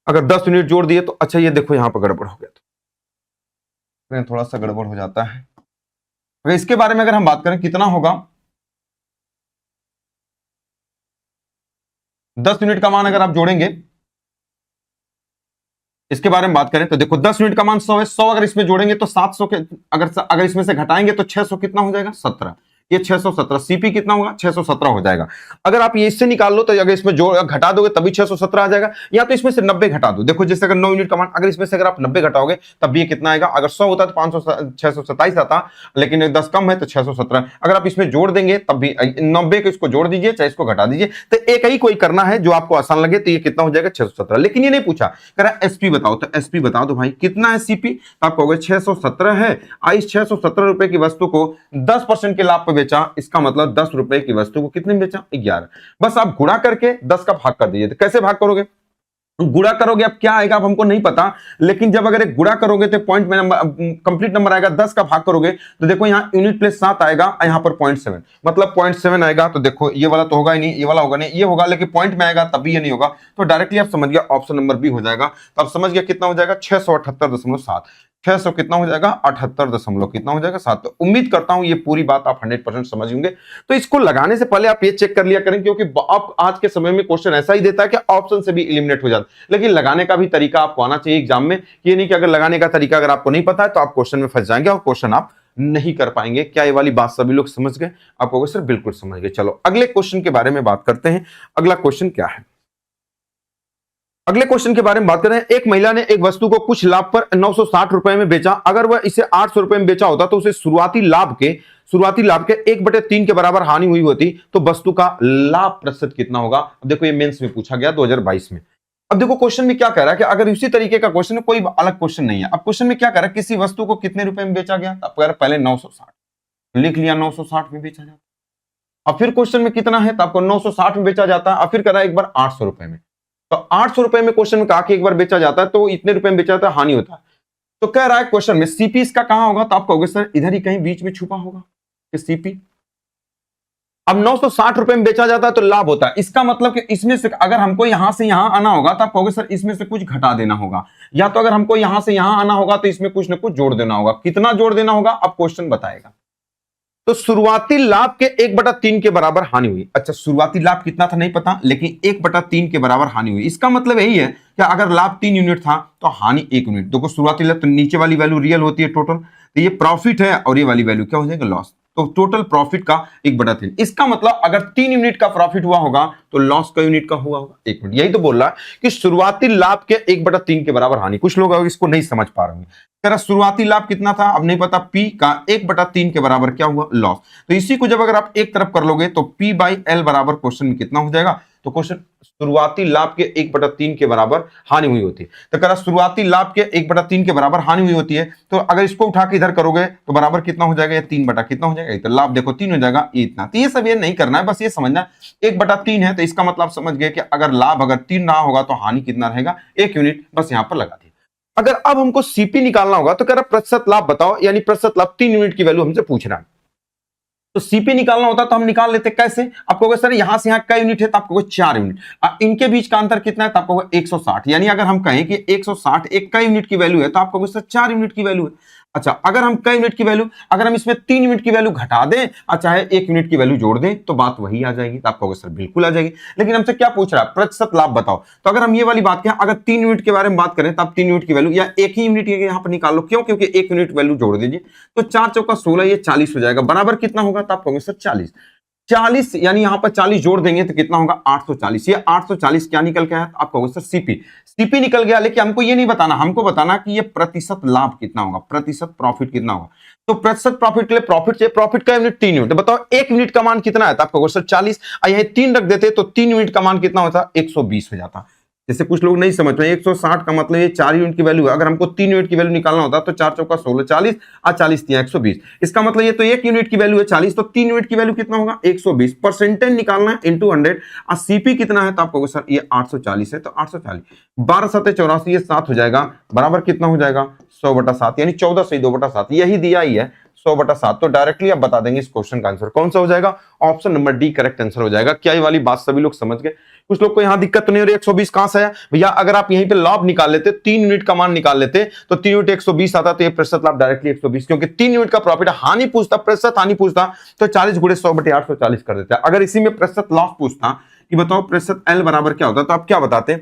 अगर 10 यूनिट जोड़ दिए तो अच्छा ये देखो यहां पर गड़बड़ हो गया, तो थोड़ा सा गड़बड़ हो जाता है। अगर इसके बारे में अगर हम बात करें कितना होगा, 10 यूनिट का मान अगर आप जोड़ेंगे, इसके बारे में बात करें तो देखो 10 यूनिट का मान 100 है, 100 अगर इसमें जोड़ेंगे तो 700 के, अगर इसमें से घटाएंगे तो 600 कितना हो जाएगा 17, ये 617, सीपी कितना होगा 617 हो जाएगा। अगर आप ये इससे निकाल लो तो अगर इसमें जो घटा दोगे तभी 617 आ जाएगा, या तो इसमें से 90 घटा दो। देखो जैसे अगर 9 यूनिट का मान अगर इसमें से अगर आप 90 घटाओगे तब ये कितना आएगा, अगर 100 होता तो 627 आता, लेकिन 10 कम है तो 617। अगर आप इसमें जोड़ देंगे तब भी 90 को इसको जोड़ दीजिए चाहे इसको घटा दीजिए, तो एक ही कोई करना है जो आपको आसान लगे। तो ये कितना हो जाएगा 617, लेकिन ये नहीं पूछा कह रहा एसपी बताओ, तो एसपी बता दो भाई कितना है सीपी, आप कहोगे 617 है, इस 617 रुपए की वस्तु को 10% के लाभ पर बेचा, इसका मतलब 10 रुपए की वस्तु को कितने में बेचा 11। बस आप गुणा करके 10 का भाग कर दीजिए। तो कैसे भाग करोगे, गुणा करोगे अब क्या आएगा अब हमको नहीं पता, लेकिन जब अगर एक गुणा करोगे तो पॉइंट में नंबर कंप्लीट नंबर आएगा, 10 का भाग करोगे तो देखो यहां यूनिट प्लस 7 आएगा, यहां पर 0.7 मतलब 0.7 आएगा। तो देखो ये वाला तो होगा ही नहीं, ये वाला होगा नहीं, ये होगा, लेकिन पॉइंट में आएगा तभी ये नहीं होगा, तो डायरेक्टली आप समझ गया ऑप्शन नंबर बी हो जाएगा। तो आप समझ गया कितना हो जाएगा 678.7, 600 कितना हो जाएगा 78 दशमलव कितना हो जाएगा 7। तो उम्मीद करता हूं ये पूरी बात आप 100% समझ होंगे। तो इसको लगाने से पहले आप ये चेक कर लिया करें, क्योंकि आप आज के समय में क्वेश्चन ऐसा ही देता है कि ऑप्शन से भी एलिमिनेट हो जाता है, लेकिन लगाने का भी तरीका आपको आना चाहिए एग्जाम में। ये नहीं कि अगर लगाने का तरीका अगर आपको नहीं पता है तो आप क्वेश्चन में फंस जाएंगे और क्वेश्चन आप नहीं कर पाएंगे। क्या ये वाली बात सभी लोग समझ गए, आप कहोगे सर बिल्कुल समझ गए। चलो अगले क्वेश्चन के बारे में बात करते हैं। अगला क्वेश्चन क्या है, अगले क्वेश्चन के बारे में बात कर रहे हैं। एक महिला ने एक वस्तु को कुछ लाभ पर 960 रुपए में बेचा, अगर वह इसे 800 रुपए में बेचा होता तो उसे शुरुआती लाभ के 1/3 के बराबर हानि हुई होती, तो वस्तु का लाभ प्रतिशत कितना होगा। अब देखो ये मेंस में पूछा गया 2022 में। अब देखो क्वेश्चन में क्या कह रहा है कि अगर इसी तरीके का क्वेश्चन है, कोई अलग क्वेश्चन नहीं है। अब क्वेश्चन में क्या कह रहा है, किसी वस्तु को कितने रुपए में बेचा गया, अब कह रहा है पहले 960 लिख लिया, 960 में बेचा जाता। अब फिर क्वेश्चन में कितना है, तो आपको 960 में बेचा जाता है, अब फिर कह रहा है एक बार 800 रुपए में। तो 800 रुपए में क्वेश्चन में कहा कि एक बार बेचा जाता है तो इतने रुपए में बेचा जाता है, हानि होता है। तो कह रहा है क्वेश्चन में सीपी इसका कहां होगा, तो आप कहोगे सर इधर ही कहीं बीच में छुपा होगा कि सीपी। अब 960 रुपए में बेचा जाता है तो लाभ होता है, इसका मतलब कि इसमें से अगर हमको यहां से यहां आना होगा तो आप कहोगे सर इसमें से कुछ घटा देना होगा, या तो अगर हमको यहां से यहां आना होगा तो इसमें कुछ ना कुछ जोड़ देना होगा। कितना जोड़ देना होगा अब क्वेश्चन बताएगा। तो शुरुआती लाभ के 1/3 के बराबर हानि हुई। अच्छा शुरुआती लाभ कितना था नहीं पता, लेकिन 1/3 के बराबर हानि हुई, इसका मतलब यही है कि अगर लाभ 3 यूनिट था तो हानि 1 यूनिट। देखो शुरुआती लाभ तो नीचे वाली वैल्यू रियल होती है टोटल, तो ये प्रॉफिट है और ये वाली वैल्यू क्या हो जाएगा लॉस। तो टोटल प्रॉफिट का 1/3, इसका मतलब अगर 3 यूनिट का प्रॉफिट हुआ होगा तो लॉस का यूनिट का हुआ होगा 1 यूनिट। यही तो बोल रहा है कि शुरुआती लाभ के 1/3 के बराबर हानि। कुछ लोग इसको नहीं समझ पा रहे होंगे, तेरा शुरुआती लाभ कितना था अब नहीं पता, P का 1/3 के बराबर क्या हुआ लॉस। तो इसी को जब अगर आप एक तरफ कर लोगे तो P/L बराबर क्वेश्चन में कितना हो जाएगा, तो क्वेश्चन शुरुआती लाभ के 1/3 के बराबर हानि हुई होती है। तो कह रहा शुरुआती लाभ के 1/3 के बराबर हानि हुई होती है, तो अगर इसको उठा के इधर करोगे तो बराबर कितना हो जाएगा, 3 बटा कितना हो जाएगा, तो लाभ देखो 3 हो जाएगा ये इतना। तो ये सब ये नहीं करना है, बस ये समझना 1/3 है, तो इसका मतलब समझ गए कि अगर लाभ अगर 3 ना होगा तो हानि कितना रहेगा 1 यूनिट, बस यहां पर लगा दिया। अगर अब हमको सीपी निकालना होगा तो कह रहा प्रतिशत लाभ बताओ, यानी प्रतिशत लाभ 3 यूनिट की वैल्यू हमसे पूछ रहा है। तो सीपी निकालना होता तो हम निकाल लेते, कैसे, आप कहोगे सर यहां से यहां क्या यूनिट है, तो आप कहोगे 4 यूनिट। इनके बीच का अंतर कितना है, तो आप कहोगे 160, यानी अगर हम कहें कि 160 एक का यूनिट की वैल्यू है तो आप कहोगे सर 4 यूनिट की वैल्यू है। अच्छा, अगर हम कई यूनिट की वैल्यू, अगर हम इसमें 3 यूनिट की वैल्यू घटा दें और चाहे 1 यूनिट की वैल्यू जोड़ दें तो बात वही आ जाएगी। तो आप कहोगे सर बिल्कुल आ जाएगी, लेकिन हमसे क्या पूछ रहा है, प्रतिशत लाभ बताओ। तो अगर हम ये वाली बात करें, अगर 3 यूनिट के बारे में बात करें तो आप 3 यूनिट की वैल्यू या एक ही यूनिट यहां पर निकाल लो। क्यों? क्योंकि 1 यूनिट वैल्यू जोड़ दीजिए तो 4 चौका 16, ये 40 हो जाएगा। बराबर कितना होगा? तो आप कहोगे सर 40। 40 यानी यहां पर 40 जोड़ देंगे तो कितना होगा? 840। ये 840 क्या निकल के आया? आप कहोगे सर सीपी। सीपी निकल गया, लेकिन हमको ये नहीं बताना, हमको बताना कि ये प्रतिशत लाभ कितना होगा, प्रतिशत प्रॉफिट कितना होगा। तो प्रतिशत प्रॉफिट के लिए प्रॉफिट चाहिए, प्रॉफिट का यूनिट 3 यूनिट। बताओ 1 यूनिट का मान कितना है? तो आप कहोगे सर 40। यही 3 रख देते तो 3 यूनिट का मान कितना होता? 120 हो जाता। जैसे कुछ लोग नहीं समझ में, 160 का मतलब ये 4 यूनिट की वैल्यू है। अगर हमको 3 यूनिट की वैल्यू निकालना होता तो 4 चौका 16, 40 और 40 दिया 120। इसका मतलब ये तो 1 यूनिट की वैल्यू है 40, तो 3 यूनिट की वैल्यू कितना होगा? 120। परसेंटेज निकालना है इनटू 100। और सीपी कितना है? तो आप कहोगे सर ये 840 है, तो 840 12 7 84, ये 7 हो जाएगा। बराबर कितना हो जाएगा? 100/7, यानी 14 सही 2/7 यही दिया ही है 100/7। तो डायरेक्टली आप बता देंगे इस क्वेश्चन का आंसर कौन सा हो जाएगा? Option number D correct answer हो जाएगा। क्या ये वाली बात सभी लोग समझ गए? कुछ लोग को यहां दिक्कत तो नहीं हो रही 120 कहां से आया भैया? अगर आप यहीं पे लाभ निकाल लेते, 3 यूनिट का मान निकाल लेते तो 3 यूनिट 120 आता, तो ये प्रतिशत लाभ डायरेक्टली 120, क्योंकि 3 यूनिट का प्रॉफिट हानि पूछता, प्रतिशत हानि पूछता तो 40 गुणे 100/840 कर देते। अगर इसी में प्रतिशत लाभ पूछता कि बताओ प्रतिशत एल बराबर क्या होता, तो आप क्या बताते?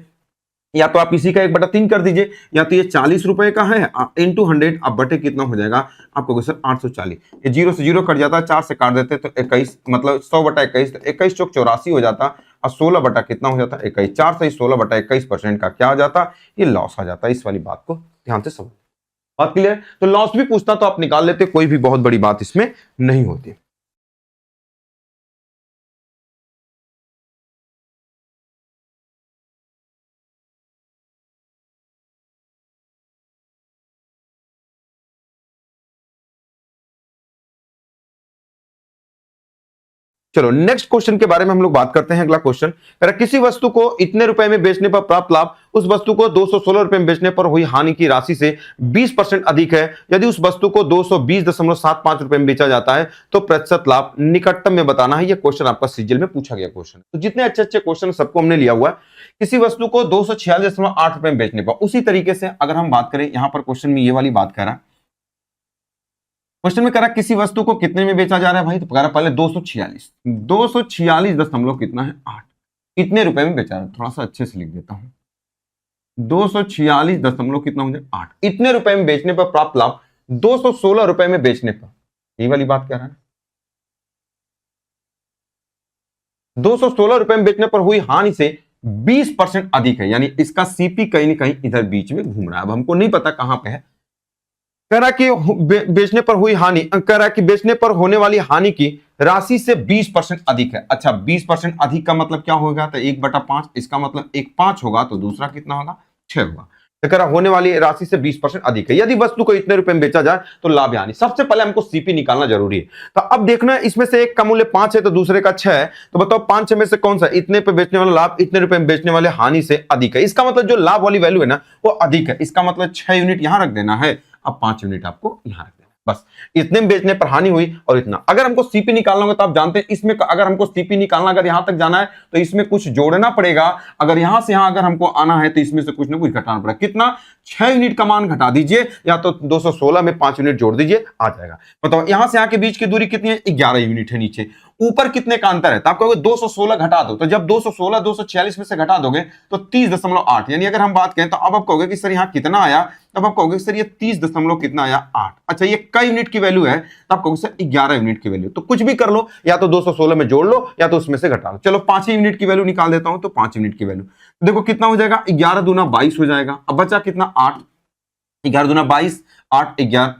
या तो आप इसी का 1/3 कर दीजिए, या तो ये 40 रुपए का है इंटू 100, अब बटे कितना हो जाएगा? आपको सर 840। ये 0 से 0 कट जाता, 4 से काट देते तो 21, मतलब 100/21, तो 21 चौक 84 हो जाता, और 16 बटा कितना हो जाता? 21। 4 से 16/21% का क्या आ जाता? ये लॉस आ जाता। इस वाली बात को ध्यान से समझ। बात क्लियर? तो लॉस भी पूछता तो आप निकाल लेते, कोई भी बहुत बड़ी बात इसमें नहीं होती। चलो नेक्स्ट क्वेश्चन के बारे में हम लोग बात करते हैं। अगला क्वेश्चन, किसी वस्तु को इतने रुपए में बेचने पर प्राप्त लाभ उस वस्तु को 216 रुपए में बेचने पर हुई हानि की राशि से 20% अधिक है। यदि उस वस्तु को 220.75 रुपए में बेचा जाता है तो प्रतिशत लाभ निकटतम में बताना है। यह क्वेश्चन आपका सीजीएल में पूछा गया क्वेश्चन। तो जितने अच्छे अच्छे क्वेश्चन सबको हमने लिया हुआ है। किसी वस्तु को 246.8 रुपए में बेचने पर, उसी तरीके से अगर हम बात करें, यहां पर क्वेश्चन में ये वाली बात कर रहा है। क्वेश्चन में कह रहा किसी वस्तु को कितने में बेचा जा रहा है भाई? तो कह रहा पहले 246, 246 दशमलव कितना है? 8। कितने रुपए में बेचा रहा है? थोड़ा सा अच्छे से लिख देता हूं। 246 दशमलव कितना हो जाए? 8। इतने रुपए में बेचने पर प्राप्त लाभ 216 रुपए में बेचने पर, ये वाली बात कह रहा है। 216 रुपए में बेचने पर हुई हानि से 20% अधिक है, यानी इसका सीपी कहीं ना कहीं इधर बीच में घूम रहा है। अब हमको नहीं पता कहां पे है। कह रहा कि बेचने पर हुई हानि, कह रहा कि बेचने पर होने वाली हानि की राशि से 20% अधिक है। अच्छा, 20% अधिक का मतलब क्या होगा? तो 1/5, इसका मतलब एक 5 होगा, तो दूसरा कितना होगा? 6 होगा। तो कह रहा होने वाली राशि से 20% अधिक है। यदि वस्तु को इतने रुपए में बेचा जाए तो लाभ हानि। सबसे पहले हमको सीपी निकालना जरूरी है। तो अब देखना, इसमें से एक का मूल्य 5 है तो दूसरे का 6 है। तो बताओ 5 6 में से कौन सा इतने पे बेचने वाला लाभ इतने रुपए में बेचने वाले हानि से अधिक है? इसका मतलब जो लाभ वाली वैल्यू है ना वो अधिक है। इसका मतलब 6 यूनिट यहां रख देना है, अब 5 यूनिट आपको यहां रख देना। बस इतने में बेचने पर हानि हुई और इतना। अगर हमको सीपी निकालना होगा तो आप जानते हैं इसमें, अगर हमको सीपी निकालना, अगर यहां तक जाना है तो इसमें कुछ जोड़ना पड़ेगा। अगर यहां से यहां अगर हमको आना है तो इसमें से कुछ ना कुछ घटाना पड़ेगा। कितना? 6 यूनिट का मान घटा दीजिए, या तो 216 में 5 यूनिट जोड़ दीजिए, आ जाएगा। बताओ यहां से यहां के बीच की दूरी कितनी है? 11 यूनिट है। नीचे ऊपर कितने का अंतर है? तो आप कहोगे 216 घटा दो। तो जब 216 246 में से घटा दोगे तो 30.8, यानी अगर हम बात करें तो अब आप कहोगे कि सर यहां कितना आया? तब आप कहोगे सर ये 30 दशमलव कितना आया? 8। अच्छा, ये कई यूनिट की वैल्यू है, तो आप कहोगे सर 11 यूनिट की वैल्यू। तो कुछ भी कर लो, या तो 216 में जोड़ लो या तो उसमें से घटा लो। चलो 5 यूनिट की वैल्यू निकाल देता हूं। तो 5 यूनिट की वैल्यू देखो कितना हो जाएगा? 11 दूना 22 हो जाएगा। अब बचा कितना? 8। 11 दूना 22, 8 11,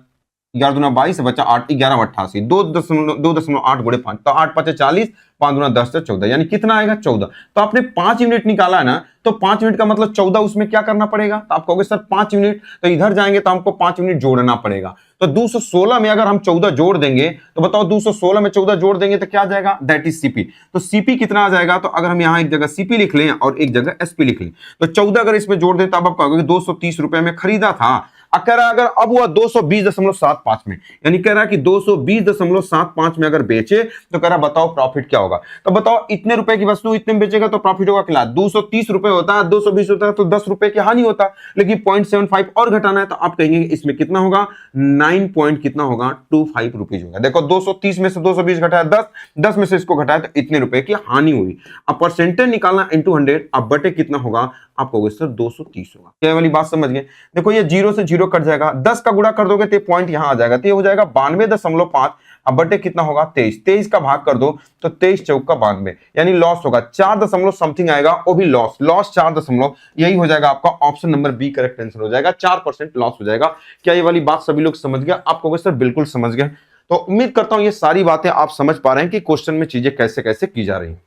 11 दूना 22 बचा 8, 11 88, 2.8 गुणे 5, तो 8 5 40, 5 दूना 10 से 14, यानी कितना आएगा? 14। तो आपने 5 यूनिट निकाला है ना, तो 5 यूनिट का मतलब 14 उसमें क्या करना पड़ेगा? तो आप कहोगे सर 5 यूनिट, तो इधर जाएंगे तो हमको 5 यूनिट जोड़ना पड़ेगा। तो 216 में अगर हम 14 जोड़ देंगे तो बताओ 216 में 14 जोड़ देंगे तो क्या आ जाएगा? That is CP. तो सीपी कितना आ जाएगा? तो अगर हम यहां एक जगह सीपी लिख लें और एक जगह एसपी लिख लें, तो 14 अगर इसमें जोड़ दें तो अब आप कहोगे 230 रुपए में खरीदा था, कह रहा है अगर अब हुआ 220.75 में, यानी कह रहा है कि 220.75 में अगर बेचे तो कह रहा बताओ प्रॉफिट क्या होगा। तो बताओ इतने रुपए की वस्तु इतने में बेचेगा तो प्रॉफिट होगा कितना, 230 रुपए होता है, 220 होता है तो 10 रुपए की हानि होता है, लेकिन 0.75 और घटाना है तो आप कहेंगे इसमें कितना होगा, 9 पॉइंट कितना होगा, 25 रुपीज होगा। देखो 230 में से 220 घटाया 10 में से इसको घटाया तो इतने रुपए की हानि हुई। अब परसेंटेज निकालना इंटू 100, अब बटे कितना होगा, आपको सर 230 होगा। क्या वाली बात समझ गए। देखो ये 0 से 0 कट जाएगा, 10 का गुणा कर दोगे तो पॉइंट यहां आ जाएगा, तो ये हो जाएगा 92.5। अब बटे कितना होगा 23 का भाग कर दो तो 23 चौक का 92, यानी लॉस होगा 4 दशमलव समथिंग आएगा, वो भी लॉस 4 दशमलव, यही हो जाएगा आपका option number B correct answer हो जाएगा, 4% लॉस हो जाएगा। क्या ये वाली बात सभी लोग समझ गए, आप कहोगे सर बिल्कुल समझ गए। तो उम्मीद करता हूं ये सारी बातें आप समझ पा रहे हैं कि क्वेश्चन में चीजें कैसे कैसे की जा रही हैं।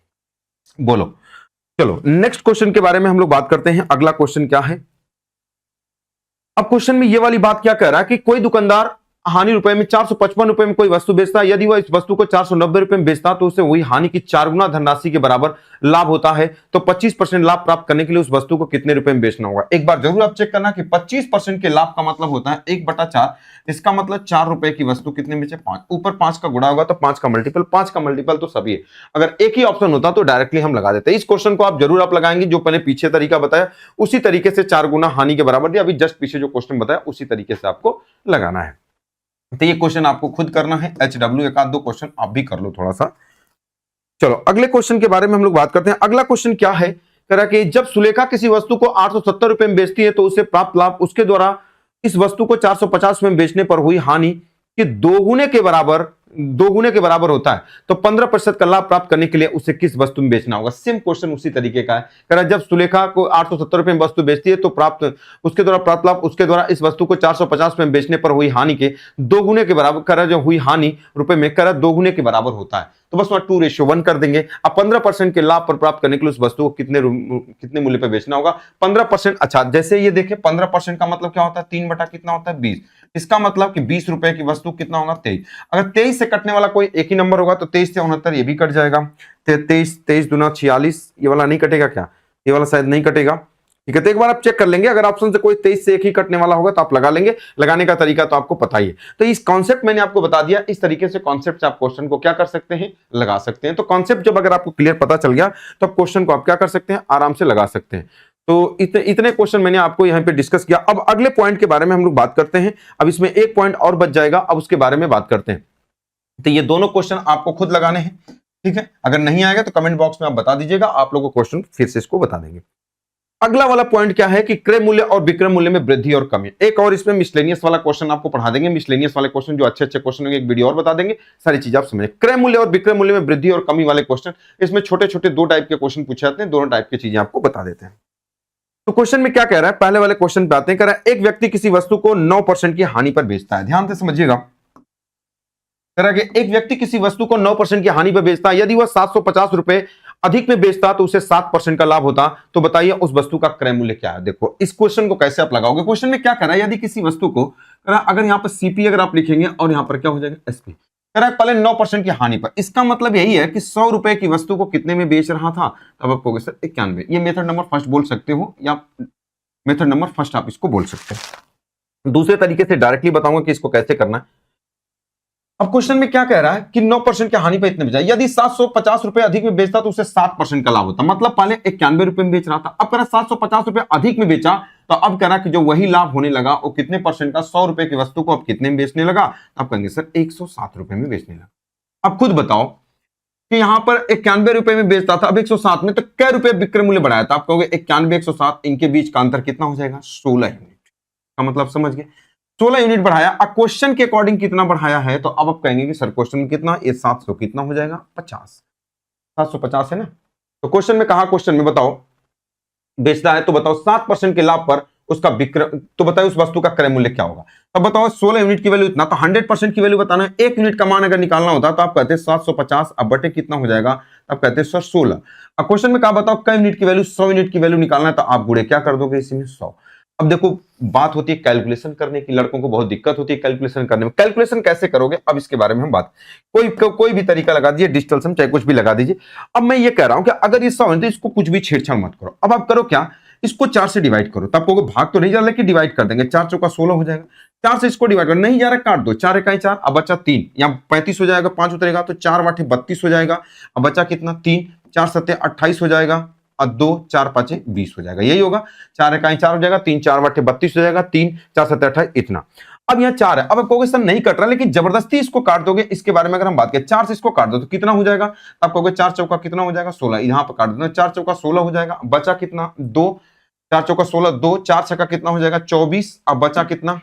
बोलो चलो नेक्स्ट क्वेश्चन के बारे में हम लोग बात करते हैं। अगला क्वेश्चन क्या है, अब क्वेश्चन में ये वाली बात क्या कह रहा है कि कोई दुकानदार हानि रुपए में 455 रुपए में कोई वस्तु बेचता है, यदि वह इस वस्तु को 490 रुपए में बेचता तो उसे वही हानि की 4 गुना धनराशि के बराबर लाभ होता है, तो 25% लाभ प्राप्त करने के लिए उस वस्तु को कितने रुपए में बेचना होगा। एक बार जरूर आप चेक करना कि 25% के लाभ का मतलब होता है 1/4, इसका मतलब 4 रुपए की वस्तु कितने बेचे, 5, ऊपर 5 का गुणा होगा तो 5 का मल्टीपल तो सभी है। अगर एक ही ऑप्शन होता तो डायरेक्टली हम लगा देते। इस क्वेश्चन को आप जरूर आप लगाएंगे, जो मैंने पीछे तरीका बताया उसी तरीके से 4 गुना हानि के बराबर दिया, अभी जस्ट पीछे जो क्वेश्चन बताया उसी तरीके से आपको लगाना है। तो ये क्वेश्चन आपको खुद करना है, HW एक आध दो क्वेश्चन आप भी कर लो थोड़ा सा। चलो अगले क्वेश्चन के बारे में हम लोग बात करते हैं। अगला क्वेश्चन क्या है, कह रहा कि जब सुलेखा किसी वस्तु को 870 रुपए में बेचती है तो उसे प्राप्त लाभ उसके द्वारा इस वस्तु को 450 में बेचने पर हुई हानि के दोगुने के बराबर होता है, तो 15% का लाभ प्राप्त करने के लिए उसे किस वस्तु में बेचना होगा। सेम क्वेश्चन उसी तरीके का है, कह रहा जब सुलेखा को 870 रुपए में वस्तु बेचती है तो उसके द्वारा प्राप्त लाभ उसके द्वारा इस वस्तु को 450 में बेचने पर हुई हानि के दोगुने के बराबर, कह रहा जो हुई हानि रुपए में कह रहा दोगुने के बराबर होता है, तो बस वहां 2:1 कर देंगे। अब 15% के लाभ पर प्राप्त करने के लिए उस वस्तु को कितने मूल्य पर बेचना होगा, 15%। अच्छा जैसे ये देखें 15% का मतलब क्या होता है, 3 बटा कितना होता है 20, इसका मतलब कि 20 रुपए की वस्तु कितना होगा 23। अगर 23 से कटने वाला कोई एक ही नंबर होगा तो 23 से 69 ये भी कट जाएगा, 23 दूना 46, ये वाला नहीं कटेगा क्या, ये वाला शायद नहीं कटेगा, ठीक है। तो एक बार आप चेक कर लेंगे, अगर ऑप्शन से कोई 23 से एक ही कटने वाला होगा तो आप लगा लेंगे, लगाने का तरीका तो आपको पता ही है। तो इस कॉन्सेप्ट मैंने आपको बता दिया, इस तरीके से कॉन्सेप्ट से आप क्वेश्चन को क्या कर सकते हैं, लगा सकते हैं। तो कॉन्सेप्ट जब अगर आपको क्लियर पता चल गया तो आप क्वेश्चन को आप क्या कर सकते हैं, आराम से लगा सकते हैं। तो इतने क्वेश्चन मैंने आपको यहाँ पे डिस्कस किया। अब अगले पॉइंट के बारे में हम लोग बात करते हैं। अब इसमें एक पॉइंट और बच जाएगा, अब उसके बारे में बात करते हैं। तो ये दोनों क्वेश्चन आपको खुद लगाने हैं, ठीक है। अगर नहीं आएगा तो कमेंट बॉक्स में आप बता दीजिएगा, आप लोगों को क्वेश्चन फिर से इसको बता देंगे। अगला वाला पॉइंट क्या है कि क्रय मूल्य और विक्रय मूल्य में वृद्धि और कमी। एक और इसमें मिसलेनियस वाला क्वेश्चन आपको पढ़ा देंगे, मिसलेनियस वाले क्वेश्चन जो अच्छे क्वेश्चन होंगे, एक वीडियो और बता देंगे, सारी चीज आप समझें। क्रय मूल्य और विक्रय मूल्य में वृद्धि और कमी वाले क्वेश्चन, इसमें छोटे छोटे 2 टाइप के क्वेश्चन पूछे जाते हैं, दोनों टाइप की चीजें आपको बता देते हैं। तो क्वेश्चन में क्या कह रहा है, पहले वाले क्वेश्चन पे आते हैं। कह रहा है एक व्यक्ति किसी वस्तु को 9% की हानि पर बेचता है, ध्यान से समझिएगा। कह रहा है कि एक व्यक्ति किसी वस्तु को 9% की हानि पर बेचता है, यदि वह 750 रुपए अधिक में बेचता तो उसे 7% का लाभ होता, तो बताइए उस वस्तु का क्रय मूल्य क्या है। देखो इस क्वेश्चन को कैसे आप लगाओगे, क्वेश्चन में क्या कह रहा है, यदि किसी वस्तु को कह रहा है, अगर यहां पर सीपी अगर आप लिखेंगे और यहां पर क्या हो जाएगा एसपी, कह रहा है पहले 9% की हानि पर, इसका मतलब यही है कि 100 रुपए की वस्तु को कितने में बेच रहा था, तब आप कहोगे सर 91। ये मेथड नंबर फर्स्ट बोल सकते हो या मेथड नंबर फर्स्ट आप इसको बोल सकते हैं। दूसरे तरीके से डायरेक्टली बताऊंगा कि इसको कैसे करना है। अब क्वेश्चन में क्या कह रहा है कि 9% की हानि पर इतने बेचा, यदि 750 रुपए अधिक में बेचता तो उसे 7% का लाभ होता, मतलब पहले 91 रुपए में बेच रहा था, अब कह रहा 750 रुपए अधिक में बेचा, तो अब कह रहा कि जो वही लाभ होने लगा वो कितने परसेंट का, 100 रुपए की वस्तु को अब कितने में बेचने लगा, अब कहेंगे सर 107 रुपए में बेचने लगा। अब खुद बताओ कि यहां पर 91 रुपए में बेचता था, अब 107 में, तो कै रुपए विक्रय मूल्य बढ़ाया था, आप कहोगे 91 107, इनके बीच का अंतर कितना हो जाएगा 16 यूनिट का मतलब समझ गए, 16 यूनिट बढ़ाया। अब क्वेश्चन के अकॉर्डिंग कितना बढ़ाया है, तो अब आप कहेंगे कि सर क्वेश्चन में कितना, ये 700 कितना हो जाएगा 50, 750 है ना। तो क्वेश्चन में कहा, क्वेश्चन में बताओ बेचता है, तो बताओ 7% के लाभ पर उसका विक्रय, तो बताओ उस वस्तु का क्रय मूल्य क्या होगा। अब बताओ 16 यूनिट की वैल्यू इतना, तो 100% की वैल्यू बताना है, 1 यूनिट का मान अगर निकालना होता तो आप कहते हैं 750, अब बटे कितना हो जाएगा, अब कहते हैं सर 16। अब क्वेश्चन में कहा बताओ कै यूनिट की वैल्यू, 100 यूनिट की वैल्यू निकालना है, तो आप गुणे क्या कर दोगे इसी में 100। अब देखो बात होती है कैलकुलेशन करने की, लड़कों को बहुत दिक्कत होती है कैलकुलेशन करने में। कैलकुलेशन कैसे करोगे, अब इसके बारे में हम बात, कोई भी तरीका लगा दीजिए, डिजिटल सम चाहे कुछ भी लगा दीजिए। अब मैं ये कह रहा हूं कि अगर ये 100 है तो इसको कुछ भी छेड़छाड़ मत करो। अब आप करो क्या इसको 4 से डिवाइड करो, तब कहोगे भाग तो नहीं जा रहा लेकिन डिवाइड कर देंगे, 4 चौका 16 हो जाएगा। 4 से इसको डिवाइड कर नहीं जा रहा, काट दो, 4 इकाई 4, अब बचा 3, यहाँ 35 हो जाएगा, 5 उतरेगा तो 4 वाटे 32 हो जाएगा, अब बचा कितना 3, 4 सत्ते 28 हो जाएगा, और 2 4 पांचे 20 हो जाएगा, यही होगा। 4 इकाई 4 हो जाएगा, 3 4 वाटे 32 हो जाएगा, 3 4 सत्ते 28 इतना। अब यहाँ 4 है, अब कहोगे सर नहीं कट रहा, लेकिन जबरदस्ती इसको काट दोगे, इसके बारे में अगर हम बात करें, 4 से इसको काट दो तो कितना हो जाएगा, अब कहोगे 4 चौका कितना हो जाएगा 16, यहाँ पर काट दो, 4 चौका 16 हो जाएगा, बचा कितना 2, 4 चौका 16, 2 4 छक्का कितना हो जाएगा 24, अब बचा कितना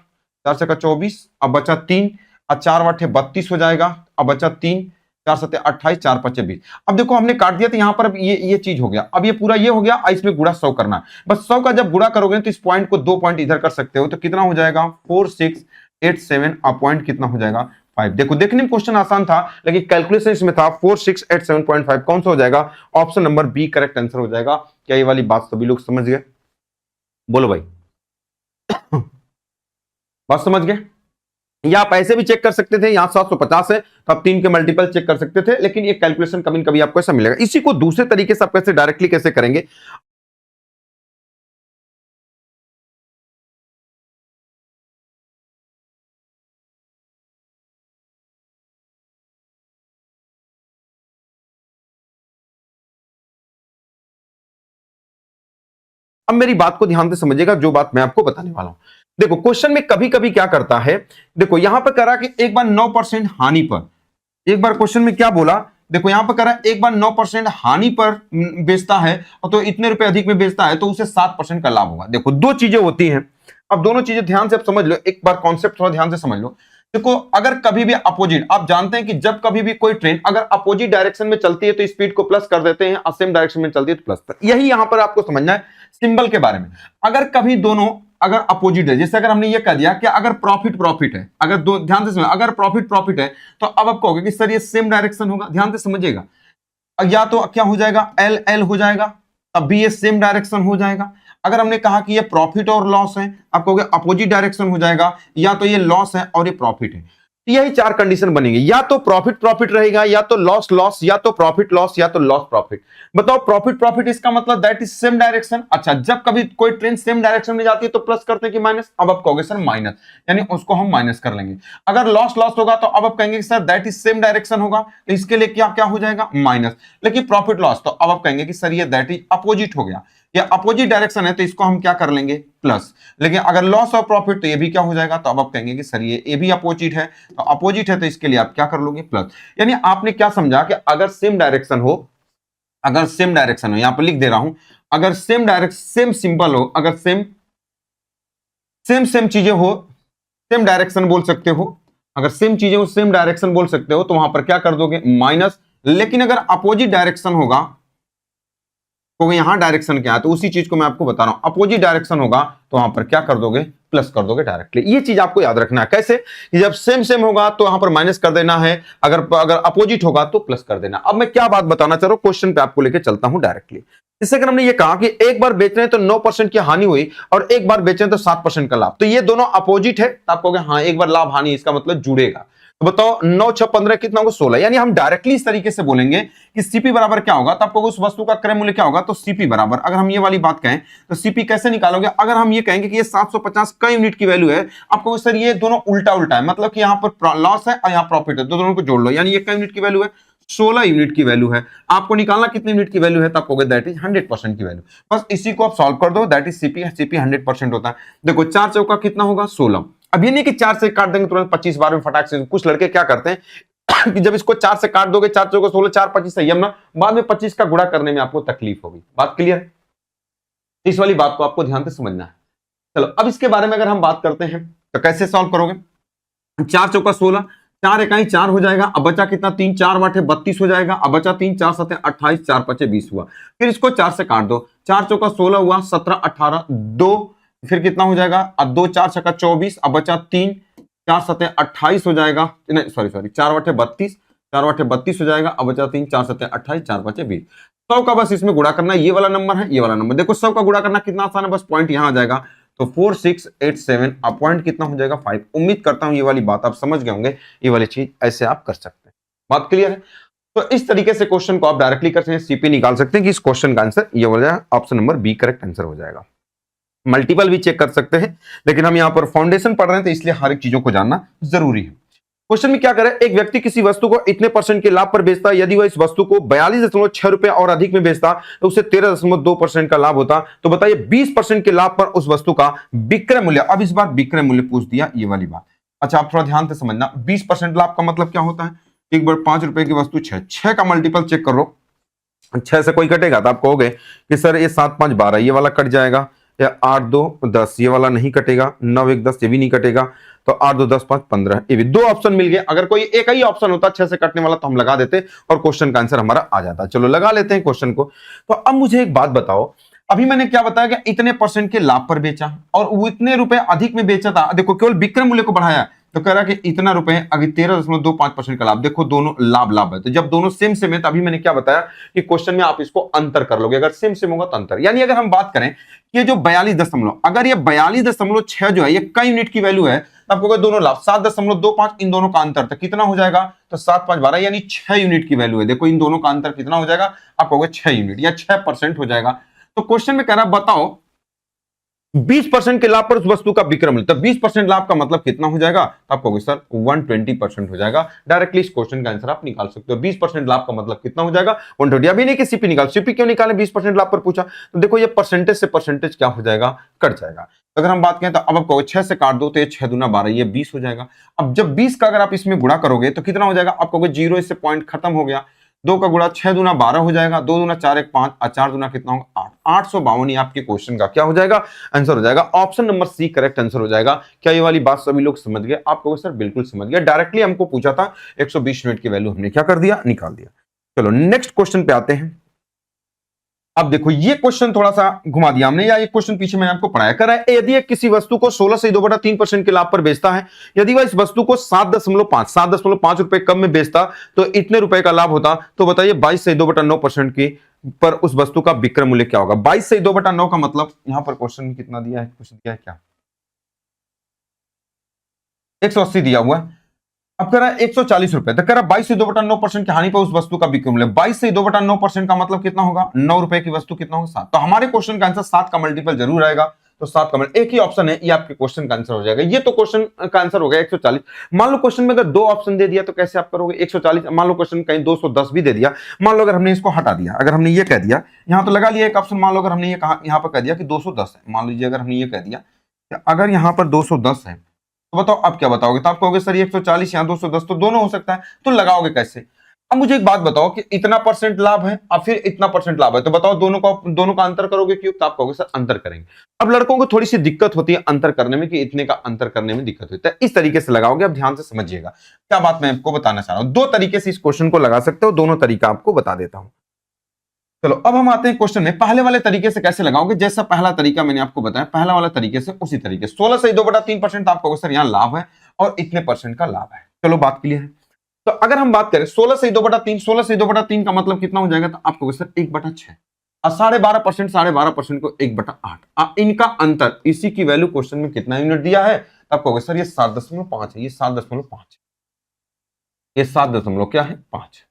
4 छक्का 24, अब बचा 3, और 4 वाटे 32 हो जाएगा, अब बचा 3, 4 सत्ते 28, 4 पचे 20। अब देखो हमने काट दिया तो यहाँ पर अब ये चीज हो गया, अब ये पूरा ये हो गया, इसमें गुणा 100 करना है, बस 100 का जब गुणा करोगे तो इस पॉइंट को 2 पॉइंट इधर कर सकते हो, तो कितना हो जाएगा 4687, अब पॉइंट कितना हो जाएगा 5। देखो देखने में क्वेश्चन आसान था, लेकिन कैलकुलेशन इसमें था 4687.5, कौन सा हो जाएगा, option number B correct answer हो जाएगा। क्या ये वाली बात सभी लोग समझ गए, बोलो भाई बात समझ गए? या आप ऐसे भी चेक कर सकते थे, यहां 750 है तो आप 3 के मल्टीपल चेक कर सकते थे, लेकिन ये कैलकुलेशन कभी कभी आपको ऐसा मिलेगा। इसी को दूसरे तरीके से आप कैसे डायरेक्टली कैसे करेंगे, अब मेरी बात को ध्यान से समझिएगा, जो बात मैं आपको बताने वाला हूं। देखो क्वेश्चन में कभी कभी क्या करता है, देखो यहां पर करा कि एक बार 9% हानि पर, एक बार क्वेश्चन में क्या बोला, देखो यहां पर करा एक बार 9% हानि पर बेचता है, और तो इतने रुपए अधिक में बेचता है तो उसे 7% का लाभ होगा। देखो दो चीजें होती हैं, अब दोनों चीजें ध्यान से आप समझ लो, एक बार कॉन्सेप्ट थोड़ा ध्यान से समझ लो। देखो अगर कभी भी अपोजिट, आप जानते हैं कि जब कभी भी कोई ट्रेन अगर अपोजिट डायरेक्शन में चलती है तो स्पीड को प्लस कर देते हैं, और सेम डायरेक्शन में चलती है तो प्लस कर, यही यहां पर आपको समझना है सिंबल के बारे में। अगर कभी दोनों अगर अपोजिट है, जैसे अगर हमने ये कह दिया कि अगर प्रॉफिट है, अगर दो ध्यान से समझ, अगर प्रॉफिट है तो अब आप कहोगे कि सर ये सेम डायरेक्शन होगा, ध्यान से समझिएगा, या तो क्या हो जाएगा एल एल हो जाएगा, तब भी ये सेम डायरेक्शन हो जाएगा। अगर हमने कहा कि ये प्रॉफिट और लॉस है, आप कहोगे अपोजिट डायरेक्शन हो जाएगा, या तो ये लॉस है और ये प्रॉफिट है। यही 4 कंडीशन बनेंगे, या तो प्रॉफिट रहेगा, या तो लॉस, या तो प्रॉफिट लॉस, या तो लॉस प्रॉफिट। बताओ प्रॉफिट इसका मतलब दैट इज सेम डायरेक्शन। अच्छा, जब कभी कोई ट्रेन सेम डायरेक्शन में जाती है तो प्लस करते हैं कि माइनस, अब आप कहोगे सर माइनस, यानी उसको हम माइनस कर लेंगे। अगर लॉस होगा तो अब आप कहेंगे sir that is same direction होगा, तो इसके लिए क्या हो जाएगा माइनस। लेकिन प्रॉफिट लॉस तो अब आप कहेंगे कि सर ये दैट इज अपोजिट हो गया, या अपोजिट डायरेक्शन है तो इसको हम क्या कर लेंगे प्लस। लेकिन अगर लॉस और प्रॉफिट तो ये भी क्या हो जाएगा, तो अब आप कहेंगे कि सर ये भी अपोजिट है, तो अपोजिट है तो इसके लिए आप क्या कर लोगे प्लस। यानी आपने क्या समझा कि अगर सेम डायरेक्शन हो, यहां पर लिख दे रहा हूं, अगर सेम सिंबल हो, अगर सेम चीजें हो, सेम डायरेक्शन बोल सकते हो, अगर सेम चीजें हो सेम डायरेक्शन बोल सकते हो, तो वहां पर क्या कर दोगे माइनस। लेकिन अगर अपोजिट डायरेक्शन होगा, तो यहां डायरेक्शन क्या है, तो उसी चीज को मैं आपको बता रहा हूं, अपोजिट डायरेक्शन होगा तो वहां पर क्या कर दोगे प्लस कर दोगे डायरेक्टली। ये चीज आपको याद रखना है, कैसे कि जब सेम होगा तो वहां पर माइनस कर देना है, अगर अपोजिट होगा तो प्लस कर देना। अब मैं क्या बात बताना चाह रहा हूं, क्वेश्चन पे आपको लेके चलता हूं डायरेक्टली। जैसे अगर हमने ये कहा कि एक बार बेच रहे हैं तो 9% की हानि हुई, और एक बार बेच रहे हैं तो 7% का लाभ, तो ये दोनों अपोजिट है, तो आप कहोगे हाँ एक बार लाभ हानि, इसका मतलब जुड़ेगा। तो बताओ 9 6 15 कितना होगा 16, यानी हम डायरेक्टली इस तरीके से बोलेंगे कि सीपी बराबर क्या होगा, तो आपको उस वस्तु का क्रय मूल्य क्या होगा, तो सीपी बराबर, अगर हम ये वाली बात कहें तो सीपी कैसे निकालोगे, अगर हम ये कहेंगे कि ये 750 का यूनिट की वैल्यू है, आपको सर ये दोनों उल्टा है, मतलब कि यहाँ पर लॉस है और यहाँ प्रॉफिट है, तो दोनों को जोड़ लो, यानी ये का यूनिट की वैल्यू है 16 यूनिट की वैल्यू है। आपको निकालना कितने यूनिट की वैल्यू है, तो आपको दैट इज 100% की वैल्यू। बस इसी को आप सॉल्व कर दो, दैट इज सीपी 100% होता है। देखो 4 चौका कितना होगा 16, अब ये नहीं कि 4 से काट देंगे तुरंत 25 बार में फटाक से। कुछ लड़के क्या करते हैं कि जब इसको 4 से काट दोगे, 4 चौका 16, 4 25 सही है ना, बाद में 25 का गुणा करने में आपको तकलीफ होगी। बात क्लियर है? इस वाली बात को आपको ध्यान से समझना है। चलो अब इसके बारे में अगर हम बात करते हैं तो कैसे सॉल्व करोगे, 4 चौका 16, 4 इकाई 4 हो जाएगा, अब बचा कितना 3, 4 8 32 हो जाएगा, अब बचा 3, 4 7 28, 4 5 20 हुआ। फिर इसको 4 से काट दो, 4 चौका 16 हुआ, 17 18 2, फिर कितना हो जाएगा, अब 2 4 छक्का 24, अब बचा 3, 4 7 28 हो जाएगा, नहीं सॉरी 4 8 32, 4 8 32 हो जाएगा, अब बचा 3, 4 7 28, 4 5 20। 100 का बस इसमें गुणा करना, ये वाला नंबर है, ये वाला नंबर। देखो 100 का गुणा करना कितना आसान है, बस पॉइंट यहां आ जाएगा, तो 4687, अब पॉइंट कितना हो जाएगा 5। उम्मीद करता हूं ये वाली बात आप समझ गए होंगे, ये वाली चीज ऐसे आप कर सकते हैं। बात क्लियर है? तो इस तरीके से क्वेश्चन को आप डायरेक्टली कर सकते हैं, सीपी निकाल सकते हैं कि इस क्वेश्चन का आंसर ये हो जाएगा, option number B correct answer हो जाएगा। मल्टीपल भी चेक कर सकते हैं, लेकिन हम यहां पर फाउंडेशन पढ़ रहे हैं तो इसलिए हर एक चीजों को जानना जरूरी है। क्वेश्चन में क्या करे, एक व्यक्ति किसी वस्तु को इतने परसेंट के लाभ पर बेचता, यदि वह इस वस्तु को 42.6 रुपए और अधिक में बेचता तो उसे 13.2% का लाभ होता। तो बताइए 20% के लाभ पर उस वस्तु का विक्रय मूल्य, अब इस बार विक्रय मूल्य पूछ दिया, ये वाली बात। अच्छा आप थोड़ा ध्यान से समझना, 20% लाभ का मतलब क्या होता है, एक बार 5 रुपए की वस्तु 6 का मल्टीपल चेक कर लो, 6 से कोई कटेगा तो आप कहोगे कि सर ये 7 5 12 ये वाला कट जाएगा, या 8 2 10 ये वाला नहीं कटेगा, 9 1 10 ये भी नहीं कटेगा, तो 8 2 10 5 15 ये भी दो ऑप्शन मिल गए। अगर कोई एक ही ऑप्शन होता 6 से कटने वाला तो हम लगा देते और क्वेश्चन का आंसर हमारा आ जाता। चलो लगा लेते हैं क्वेश्चन को। तो अब मुझे एक बात बताओ, अभी मैंने क्या बताया कि इतने परसेंट के लाभ पर बेचा और वो इतने रुपए अधिक में बेचा था, देखो केवल विक्रय मूल्य को बढ़ाया तो कह रहा कि इतना रुपए, अभी 13.25% का लाभ, देखो दोनों लाभ लाभ है, तो जब दोनों सेम सेम है, तभी मैंने क्या बताया कि क्वेश्चन में आप इसको अंतर कर लोगे, अगर सेम सेम होगा तो अंतर। यानी अगर हम बात करें कि ये जो 42 अगर ये 42.6 जो है ये कई यूनिट की वैल्यू है, तो आपको दोनों लाभ 7.25 इन दोनों का अंतर, तो कितना हो जाएगा, तो 7 5 12 यानी 6 यूनिट की वैल्यू है। देखो इन दोनों का अंतर कितना हो जाएगा, आप कहोगे 6 यूनिट या 6% हो जाएगा। तो क्वेश्चन में कह रहा बताओ 20% के लाभ पर उस वस्तु का विक्रय मूल्य, तो 20% लाभ का मतलब कितना हो जाएगा, तो आप कहोगे सर 120% हो जाएगा। डायरेक्टली इस क्वेश्चन का आंसर आप निकाल सकते हो। 20% लाभ का मतलब कितना हो जाएगा, 120। अभी नहीं कि सीपी निकाल, सीपी क्यों निकाले, 20% लाभ पर पूछा, तो देखो ये परसेंटेज से परसेंटेज क्या हो जाएगा, कट जाएगा। तो अगर हम बात करें तो अब आप कहोगे 6 से काट दो तो ये 6 दूना 12 ये 20 हो जाएगा। अब जब 20 का अगर आप इसमें गुणा करोगे तो कितना हो जाएगा, आप कहोगे 0, इससे पॉइंट खत्म हो गया, 2 का गुणा 6 दूना 12 हो जाएगा, 2 दूना 4 1 5 और 4 दूना कितना होगा 8, 852 आपके क्वेश्चन का क्या हो जाएगा, आंसर हो जाएगा। Option number C correct answer हो जाएगा। क्या ये वाली बात सभी लोग समझ गए, आप कहोगे सर बिल्कुल समझ गए। डायरेक्टली हमको पूछा था 120 यूनिट की वैल्यू हमने क्या कर दिया, निकाल दिया। चलो नेक्स्ट क्वेश्चन पे आते हैं। अब देखो ये क्वेश्चन थोड़ा सा घुमा दिया हमने, या ये क्वेश्चन पीछे मैंने आपको पढ़ाया। कर रहा है यदि एक किसी वस्तु को 16 से 2/3% के लाभ पर बेचता है, यदि वह इस वस्तु को 7.5 रुपए कम में बेचता तो इतने रुपए का लाभ होता। तो बताइए 22 से 2/9% की पर उस वस्तु का विक्रय मूल्य क्या होगा। 22 से 2/9 का मतलब यहां पर क्वेश्चन में कितना दिया है, कुछ दिया है क्या, 180 दिया हुआ है। अब कह रहा है 140 रुपए, तो कह रहा है 22 से 2/9% की हानि पर उस वस्तु का विक्रय मूल्य। 22 से 2/9% का मतलब कितना होगा, 9 रुपए की वस्तु कितना होगा 7। तो हमारे क्वेश्चन का आंसर 7 का मल्टीपल जरूर आएगा, तो 7 का मल्टीपल एक ही ऑप्शन है, ये आपके क्वेश्चन का आंसर हो जाएगा। ये तो क्वेश्चन का आंसर हो गया 140। मान लो क्वेश्चन में अगर दो ऑप्शन दे दिया तो कैसे आप करोगे 140, मान लो क्वेश्चन कहीं 210 भी दे दिया, मान लो अगर हमने इसको हटा दिया, अगर हमने ये कह दिया यहां तो लगा लिया एक ऑप्शन, मान लो अगर हमने ये कहा यहां पर कह दिया कि 210 है, मान लीजिए अगर हमने ये कह दिया अगर यहां पर 210 है, तो बताओ अब क्या बताओगे, तो आप कहोगे सर 140 यहाँ 210, तो दोनों हो सकता है, तो लगाओगे कैसे। अब मुझे एक बात बताओ कि इतना परसेंट लाभ है और फिर इतना परसेंट लाभ है, तो बताओ दोनों का अंतर करोगे क्यों, तो आप कहोगे सर अंतर करेंगे। अब लड़कों को थोड़ी सी दिक्कत होती है अंतर करने में, कि इतने का अंतर करने में दिक्कत होती है, इस तरीके से लगाओगे। अब ध्यान से समझिएगा क्या बात मैं आपको बताना चाह रहा हूं। दो तरीके से इस क्वेश्चन को लगा सकते हो, दोनों तरीका आपको बता देता हूं। चलो अब हम आते हैं क्वेश्चन में, पहले वाले तरीके से कैसे लगाओगे, जैसा पहला तरीका मैंने आपको बताया, पहला वाला तरीके से उसी तरीके 16 से 2/3% आप कहोगे सर यहाँ लाभ है और इतने परसेंट का लाभ है। चलो बात क्लियर है। तो अगर हम बात करें 16 से 2/3, 16 से 2/3 का मतलब कितना हो जाएगा, तो आप कहोगे सर 1/6 और 12.5% को 1/8, इनका अंतर, इसी की वैल्यू क्वेश्चन में कितना यूनिट दिया है, तो आप कहोगे सर ये 7.5 है, ये 7.5, ये 7 क्या है 5।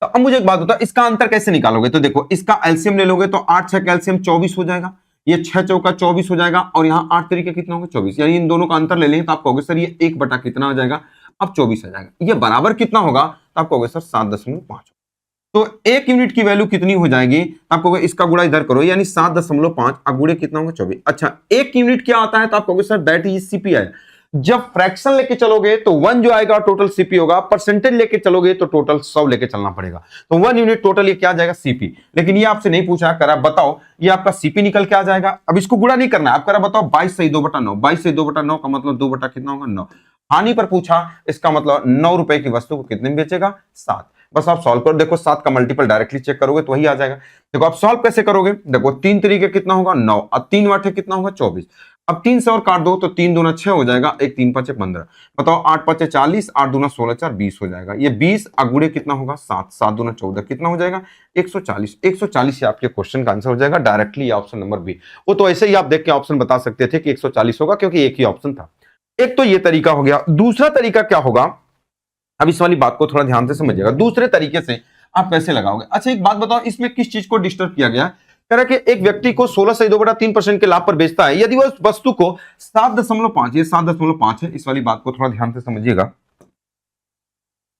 तो अब मुझे एक बात बता, इसका अंतर कैसे निकालोगे, तो देखो इसका एलसीएम ले लोगे तो 8 6 का एलसीएम 24 हो जाएगा, ये 6 चौका 24 हो जाएगा और यहाँ 8 तरीके कितना होगा 24, यानी इन दोनों का अंतर ले लेंगे तो आप कहोगे सर ये 1 कितना हो जाएगा, अब 24 आ जाएगा। ये बराबर कितना होगा, तो आप कहोगे सर 7.5। तो 1 यूनिट की वैल्यू कितनी हो जाएगी, आप कहोगे इसका गुणा इधर करो, यानी 7.5 अब गुणे कितना होगा 24। अच्छा 1 यूनिट क्या आता है, तो आप कहोगे सर दैट इज सीपीआई। जब फ्रैक्शन लेके चलोगे तो 1 जो आएगा टोटल सीपी होगा, परसेंटेज लेके चलोगे तो टोटल 100 लेके चलना पड़ेगा, तो 1 यूनिट टोटल ये क्या आ जाएगा सीपी। लेकिन ये आपसे नहीं पूछा, करा बताओ ये आपका सीपी निकल के आ जाएगा। अब इसको गुणा नहीं करना है, आप करा बताओ 22 से 2/9, 22 से 2/9 का मतलब 2 कितना होगा 9। हानि पर पूछा, इसका मतलब 9 रुपए की वस्तु को कितने में बेचेगा 7। बस आप सॉल्व करो, देखो 7 का मल्टीपल डायरेक्टली चेक करोगे तो वही आ जाएगा। देखो आप सॉल्व कैसे करोगे, देखो 3 तरीके कितना होगा 9 और 3 वाटे कितना होगा 24। अब 3 से और काट दो तो 3 दूना 6 हो जाएगा, 1 3 5 15। बताओ 8 5 40, 8 दूना 16 4 20 हो जाएगा। ये 20 अगुड़े कितना होगा 7, 7 दूना 14 कितना हो जाएगा 140। 140 से आपके क्वेश्चन का आंसर हो जाएगा डायरेक्टली ऑप्शन नंबर बी। वो तो ऐसे ही आप देख के ऑप्शन बता सकते थे कि 140 होगा, क्योंकि एक ही ऑप्शन था। एक तो ये तरीका हो गया। दूसरा तरीका क्या होगा, अब इस वाली बात को थोड़ा ध्यान से समझिएगा। दूसरे तरीके से आप कैसे लगाओगे? अच्छा एक बात बताओ, इसमें किस चीज को डिस्टर्ब किया गया? कह रहा कि एक व्यक्ति को 16 से 2/3% के लाभ पर बेचता है, यदि वह उस वस्तु को 7.5, ये 7.5 है, इस वाली बात को थोड़ा ध्यान से समझिएगा।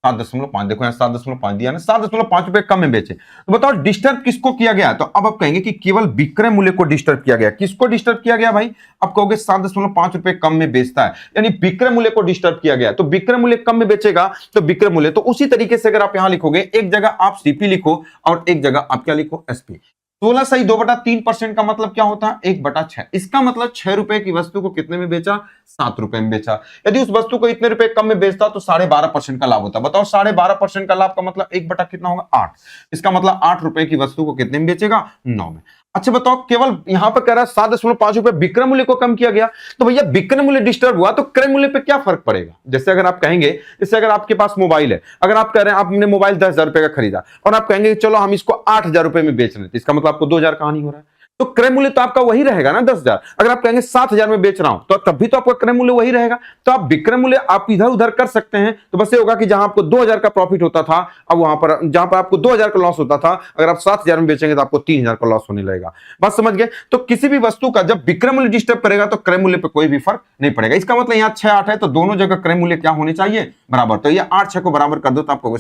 7.5, देखो यहाँ 7.5 दिया ना, 7.5 रुपए कम में बेचे, तो बताओ डिस्टर्ब किसको किया गया? तो अब आप कहेंगे कि केवल विक्रय मूल्य को डिस्टर्ब किया गया। किसको डिस्टर्ब किया गया भाई? आप कहोगे 7.5 रुपए कम में बेचता है, यानी विक्रय मूल्य को डिस्टर्ब किया गया। तो विक्रय मूल्य कम में बेचेगा तो विक्रय मूल्य, तो उसी तरीके से अगर आप यहां लिखोगे, एक जगह आप सीपी लिखो और एक जगह आप क्या लिखो? एसपी। 16 सही 2/3% का मतलब क्या होता है? 1/6। इसका मतलब 6 रुपए की वस्तु को कितने में बेचा? 7 रुपए में बेचा। यदि उस वस्तु को इतने रुपए कम में बेचता तो 12.5% का लाभ होता। बताओ 12.5% का लाभ का मतलब 1 कितना होगा? 8। इसका मतलब 8 रुपए की वस्तु को कितने में बेचेगा? 9 में। अच्छा बताओ, केवल यहां पर कह रहा है 7.5 रुपए विक्रय मूल्य को कम किया गया, तो भैया विक्रय मूल्य डिस्टर्ब हुआ तो क्रय मूल्य पे क्या फर्क पड़ेगा? जैसे अगर आप कहेंगे, जैसे अगर आपके पास मोबाइल है, अगर आप कह रहे हैं आपने मोबाइल 10,000 रुपए का खरीदा और आप कहेंगे चलो हम इसको 8,000 रुपए में बेच रहे हैं, इसका मतलब आपको 2,000 का हानि हो रहा है, तो क्रय मूल्य तो आपका वही रहेगा ना 10,000। अगर आप कहेंगे 7,000 में बेच रहा हूं तो तब भी तो आपका क्रय मूल्य वही रहेगा। तो आप विक्रय मूल्य आप इधर उधर कर सकते हैं, तो बस ये होगा कि जहां आपको 2,000 का प्रॉफिट होता था, अब वहां पर जहां पर आपको 2,000 का लॉस होता था, अगर आप 7,000 में बेचेंगे तो आपको 3,000 का लॉस होने लगेगा। बात समझ गए? तो किसी भी वस्तु का जब विक्रय मूल्य डिस्टर्ब करेगा तो क्रय मूल्य पर कोई भी फर्क नहीं पड़ेगा। इसका मतलब यहाँ 6, 8 है तो दोनों जगह क्रय मूल्य क्या होने चाहिए? बराबर। तो ये 8, 6 को बराबर कर दो तो आपको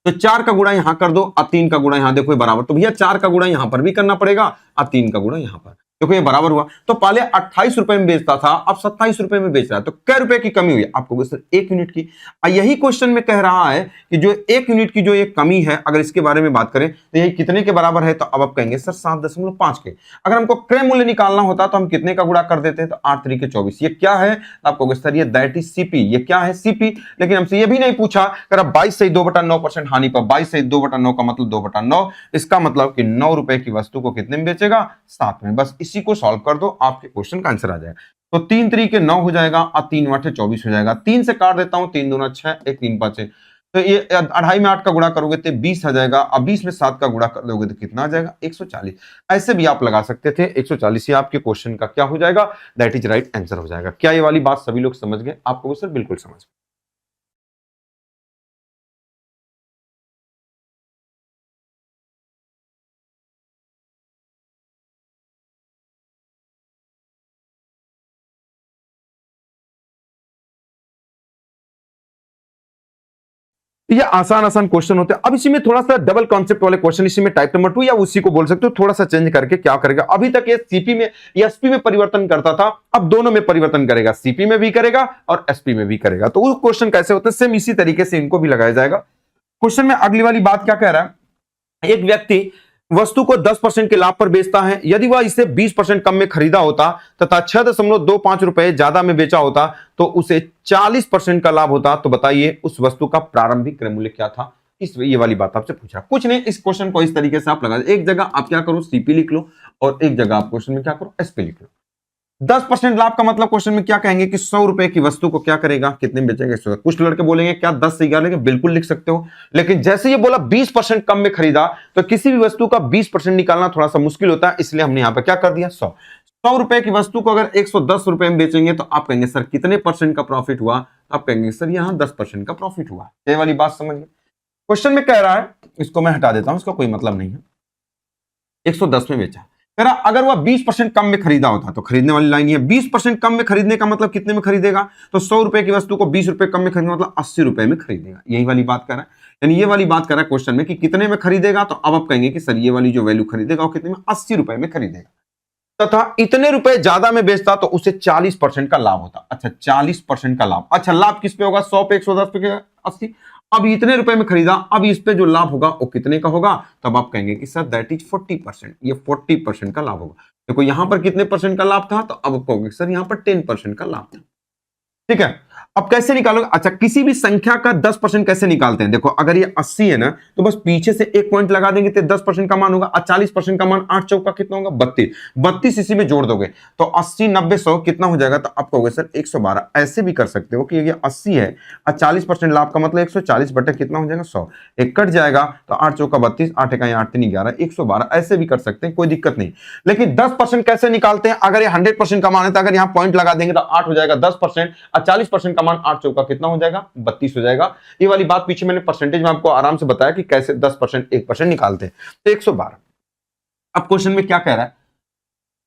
4 का गुणा यहां कर दो और 3 का गुणा यहां, देखो ये बराबर। तो भैया 4 का गुणा यहां पर भी करना पड़ेगा और 3 का गुणा यहां पर, देखो ये बराबर हुआ। तो पहले 28 रुपए में बेचता था, अब 27 रुपए में बेच रहा है, तो कै रुपए की कमी हुई? आपको सर 1 यूनिट की। यही क्वेश्चन में कह रहा है कि जो 1 यूनिट की जो ये कमी है, अगर इसके बारे में बात करें तो ये कितने के बराबर है? तो अब आप कहेंगे सर 7.5 के। अगर हमको क्रय मूल्य निकालना होता तो हम कितने का गुणा कर देते हैं? तो 8 3 के 24। ये क्या है? आप कहोगे सर ये दैट इज सीपी। ये क्या है? सीपी। लेकिन हमसे ये भी नहीं पूछा, अगर 22 से 2/9% हानि पर, 22 से 2/9 का मतलब 2/9, इसका मतलब कि 9 रुपए की वस्तु को कितने में बेचेगा? 7 में। बस इसी को सॉल्व कर दो, आपके क्वेश्चन का आंसर आ जाएगा। तो 3 3 के 9 हो जाएगा और 3 8 24 हो जाएगा। 3 से काट देता हूं, 3 दूना 6, 1 3 5 6, तो ये 2.5 में 8 का गुणा करोगे तो 20 आ जाएगा, अब 20 में 7 का गुणा कर दोगे तो कितना आ जाएगा? 140। ऐसे भी आप लगा सकते थे 140, ये आपके क्वेश्चन का क्या हो जाएगा? दैट इज राइट आंसर हो जाएगा। क्या ये वाली बात सभी लोग समझ गए? आपको सर बिल्कुल समझ गए। ये आसान आसान क्वेश्चन होते हैं। अब इसी में थोड़ा सा डबल कॉन्सेप्ट वाले क्वेश्चन, इसी में टाइप नंबर 2 या उसी को बोल सकते हो, थोड़ा सा चेंज करके क्या करेगा? अभी तक ये सीपी में या एसपी में परिवर्तन करता था, अब दोनों में परिवर्तन करेगा, सीपी में भी करेगा और एसपी में भी करेगा। तो वो क्वेश्चन कैसे होते हैं, सेम इसी तरीके से इनको भी लगाया जाएगा। क्वेश्चन में अगली वाली बात क्या कह रहा है? एक व्यक्ति वस्तु को 10% के लाभ पर बेचता है, यदि वह इसे 20% कम में खरीदा होता तथा 6.25 रुपए ज्यादा में बेचा होता तो उसे 40% का लाभ होता। तो बताइए उस वस्तु का प्रारंभिक क्रय मूल्य क्या था? ये वाली बात आपसे पूछा। कुछ नहीं, इस क्वेश्चन को इस तरीके से आप लगा, एक जगह आप क्या करो सीपी लिख लो और एक जगह आप क्वेश्चन में क्या करो? एसपी लिख लो। 10% लाभ का मतलब क्वेश्चन में क्या कहेंगे कि 100 रुपए की वस्तु को क्या करेगा? कितने में बेचेगा? 100। कुछ लड़के बोलेंगे क्या 10 से 11 लेंगे? बिल्कुल लिख सकते हो, लेकिन जैसे ये बोला 20% कम में खरीदा तो किसी भी वस्तु का 20% निकालना थोड़ा सा मुश्किल होता है, इसलिए हमने यहां पर क्या कर दिया? 100 रुपए की वस्तु को अगर 110 रुपए में बेचेंगे तो आप कहेंगे सर कितने परसेंट का प्रॉफिट हुआ? आप कहेंगे सर यहां 10% का प्रॉफिट हुआ। ये वाली बात समझ गए? क्वेश्चन में कह रहा है, इसको मैं हटा देता हूं, इसका कोई मतलब नहीं है। 110 में बेचा, अगर वह 20% कम में खरीदा होता, तो खरीदने वाली लाइन है 20% कम में खरीदने का मतलब कितने में खरीदेगा? तो 100 रुपए की वस्तु को 20 रुपए कम में खरीदने मतलब 80 रुपए में खरीदेगा। यही वाली बात कर रहा है, यानी ये वाली बात कर रहा है क्वेश्चन में कि कितने में खरीदेगा। तो अब आप कहेंगे कि सर ये वाली जो वैल्यू खरीदेगा वो कितने में? 80 रुपए में खरीदेगा तथा इतने रुपए ज्यादा में बेचता तो उसे 40% का लाभ होता। अच्छा 40% का लाभ, अच्छा लाभ किस पे होगा? 100 पे 110 पे 80। अब इतने रुपए में खरीदा, अब इस पे जो लाभ होगा वो कितने का होगा? तब आप कहेंगे कि सर दैट इज 40%, ये 40% का लाभ होगा। देखो यहां पर कितने परसेंट का लाभ था? तो अब आप कहोगे सर यहां पर 10% का लाभ था। ठीक है, अब कैसे निकालोगे? अच्छा किसी भी संख्या का 10% कैसे निकालते हैं? देखो अगर ये 80 है ना तो बस पीछे से एक पॉइंट लगा देंगे तो 10% का मान होगा और 40% का मान 8 चौका कितना होगा? 32। 32 इसी में जोड़ दोगे तो 80 90 100 कितना हो जाएगा? तो आप कहोगे सर 112। ऐसे भी कर सकते हो कि ये 80 है और 40% लाभ का मतलब 140 बटे कितना हो जाएगा? 100। एक कट जाएगा तो 8 चौका 32, 8 इकाई 8 3 11, 112। ऐसे भी कर सकते हैं, कोई दिक्कत नहीं। लेकिन 10% कैसे निकालते हैं? अगर ये 100% का मान है तो अगर यहाँ पॉइंट लगा देंगे तो 8 हो जाएगा 10% और 40% का मान 8 चौका कितना हो जाएगा 32 हो जाएगा। ये वाली बात पीछे मैंने परसेंटेज में आपको आराम से बताया कि कैसे 10% 1% निकालते हैं। तो 112। अब क्वेश्चन में क्या कह रहा है,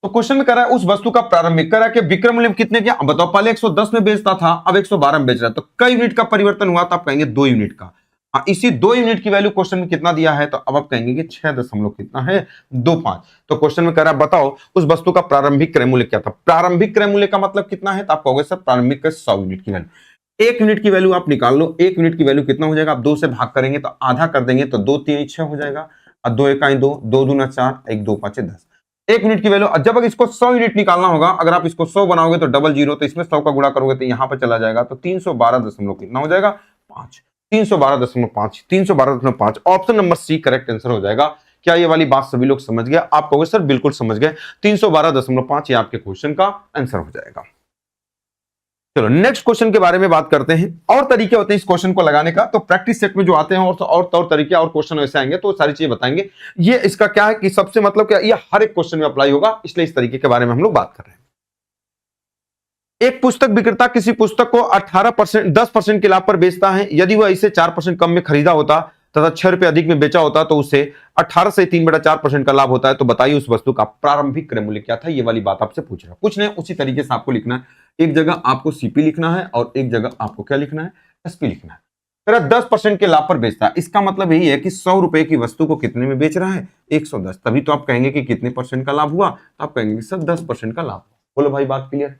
तो क्वेश्चन में कह रहा है उस वस्तु का प्रारंभिक, कह रहा है कि विक्रय मूल्य कितने क्या बताओ, पहले 110 में बेचता था, अब 112 में बेच रहा है, तो कई यूनिट का परिवर्तन हुआ, तो आप कहेंगे 2 यूनिट का। हाँ, इसी 2 यूनिट की वैल्यू क्वेश्चन में कितना दिया है, तो अब आप कहेंगे कि 6 दशमलव कितना है 25। तो क्वेश्चन में कह रहा है बताओ उस वस्तु का प्रारंभिक क्रय मूल्य क्या था। प्रारंभिक क्रय मूल्य का मतलब कितना है, तो आप कहोगे सर प्रारंभिक 100 यूनिट की वैल्यू। 1 यूनिट की वैल्यू आप निकाल लो, 1 यूनिट की वैल्यू कितना हो जाएगा, आप 2 से भाग करेंगे तो आधा कर देंगे, तो 2 3 6 हो जाएगा, और 2 1 2, 2 दूना 4, 1 2 5 10। 1 यूनिट की वैल्यू, जब अगर इसको 100 यूनिट निकालना होगा, अगर आप इसको 100 बनाओगे तो डबल जीरो, तो इसमें 100 का गुणा करोगे तो यहां पर चला जाएगा, तो 312 दशमलव कितना हो जाएगा 5। 312.5, 312.5 option number C correct answer हो जाएगा। क्या ये वाली बात सभी लोग समझ गए, आप कहोगे सर बिल्कुल समझ गए, 312.5 ये आपके क्वेश्चन का आंसर हो जाएगा। चलो नेक्स्ट क्वेश्चन के बारे में बात करते हैं। और तरीके होते हैं इस क्वेश्चन को लगाने का, तो प्रैक्टिस सेट में जो आते हैं और तौर तरीके और क्वेश्चन ऐसे आएंगे तो सारी चीजें बताएंगे। ये इसका क्या है कि सबसे मतलब क्या, ये हर एक क्वेश्चन में अप्लाई होगा, इसलिए इस तरीके के बारे में हम लोग बात कर रहे हैं। एक पुस्तक विक्रेता किसी पुस्तक को 18% 10% के लाभ पर बेचता है। यदि वह इसे 4% कम में खरीदा होता तथा 6 रुपए अधिक में बेचा होता तो उसे 18 से 3/4% का लाभ होता है। तो बताइए उस वस्तु का प्रारंभिक क्रय मूल्य क्या था। ये वाली बात आपसे पूछ रहा है, कुछ नहीं उसी तरीके से आपको लिखना है। एक जगह आपको सीपी लिखना है और एक जगह आपको क्या लिखना है, एसपी लिखना है। 10% के लाभ पर बेचता है, इसका मतलब यही है कि 100 रुपए की वस्तु को कितने में बेच रहा है 110। तभी तो आप कहेंगे कि कितने परसेंट का लाभ हुआ, तो आप कहेंगे सर 10% का लाभ। बोलो भाई बात क्लियर।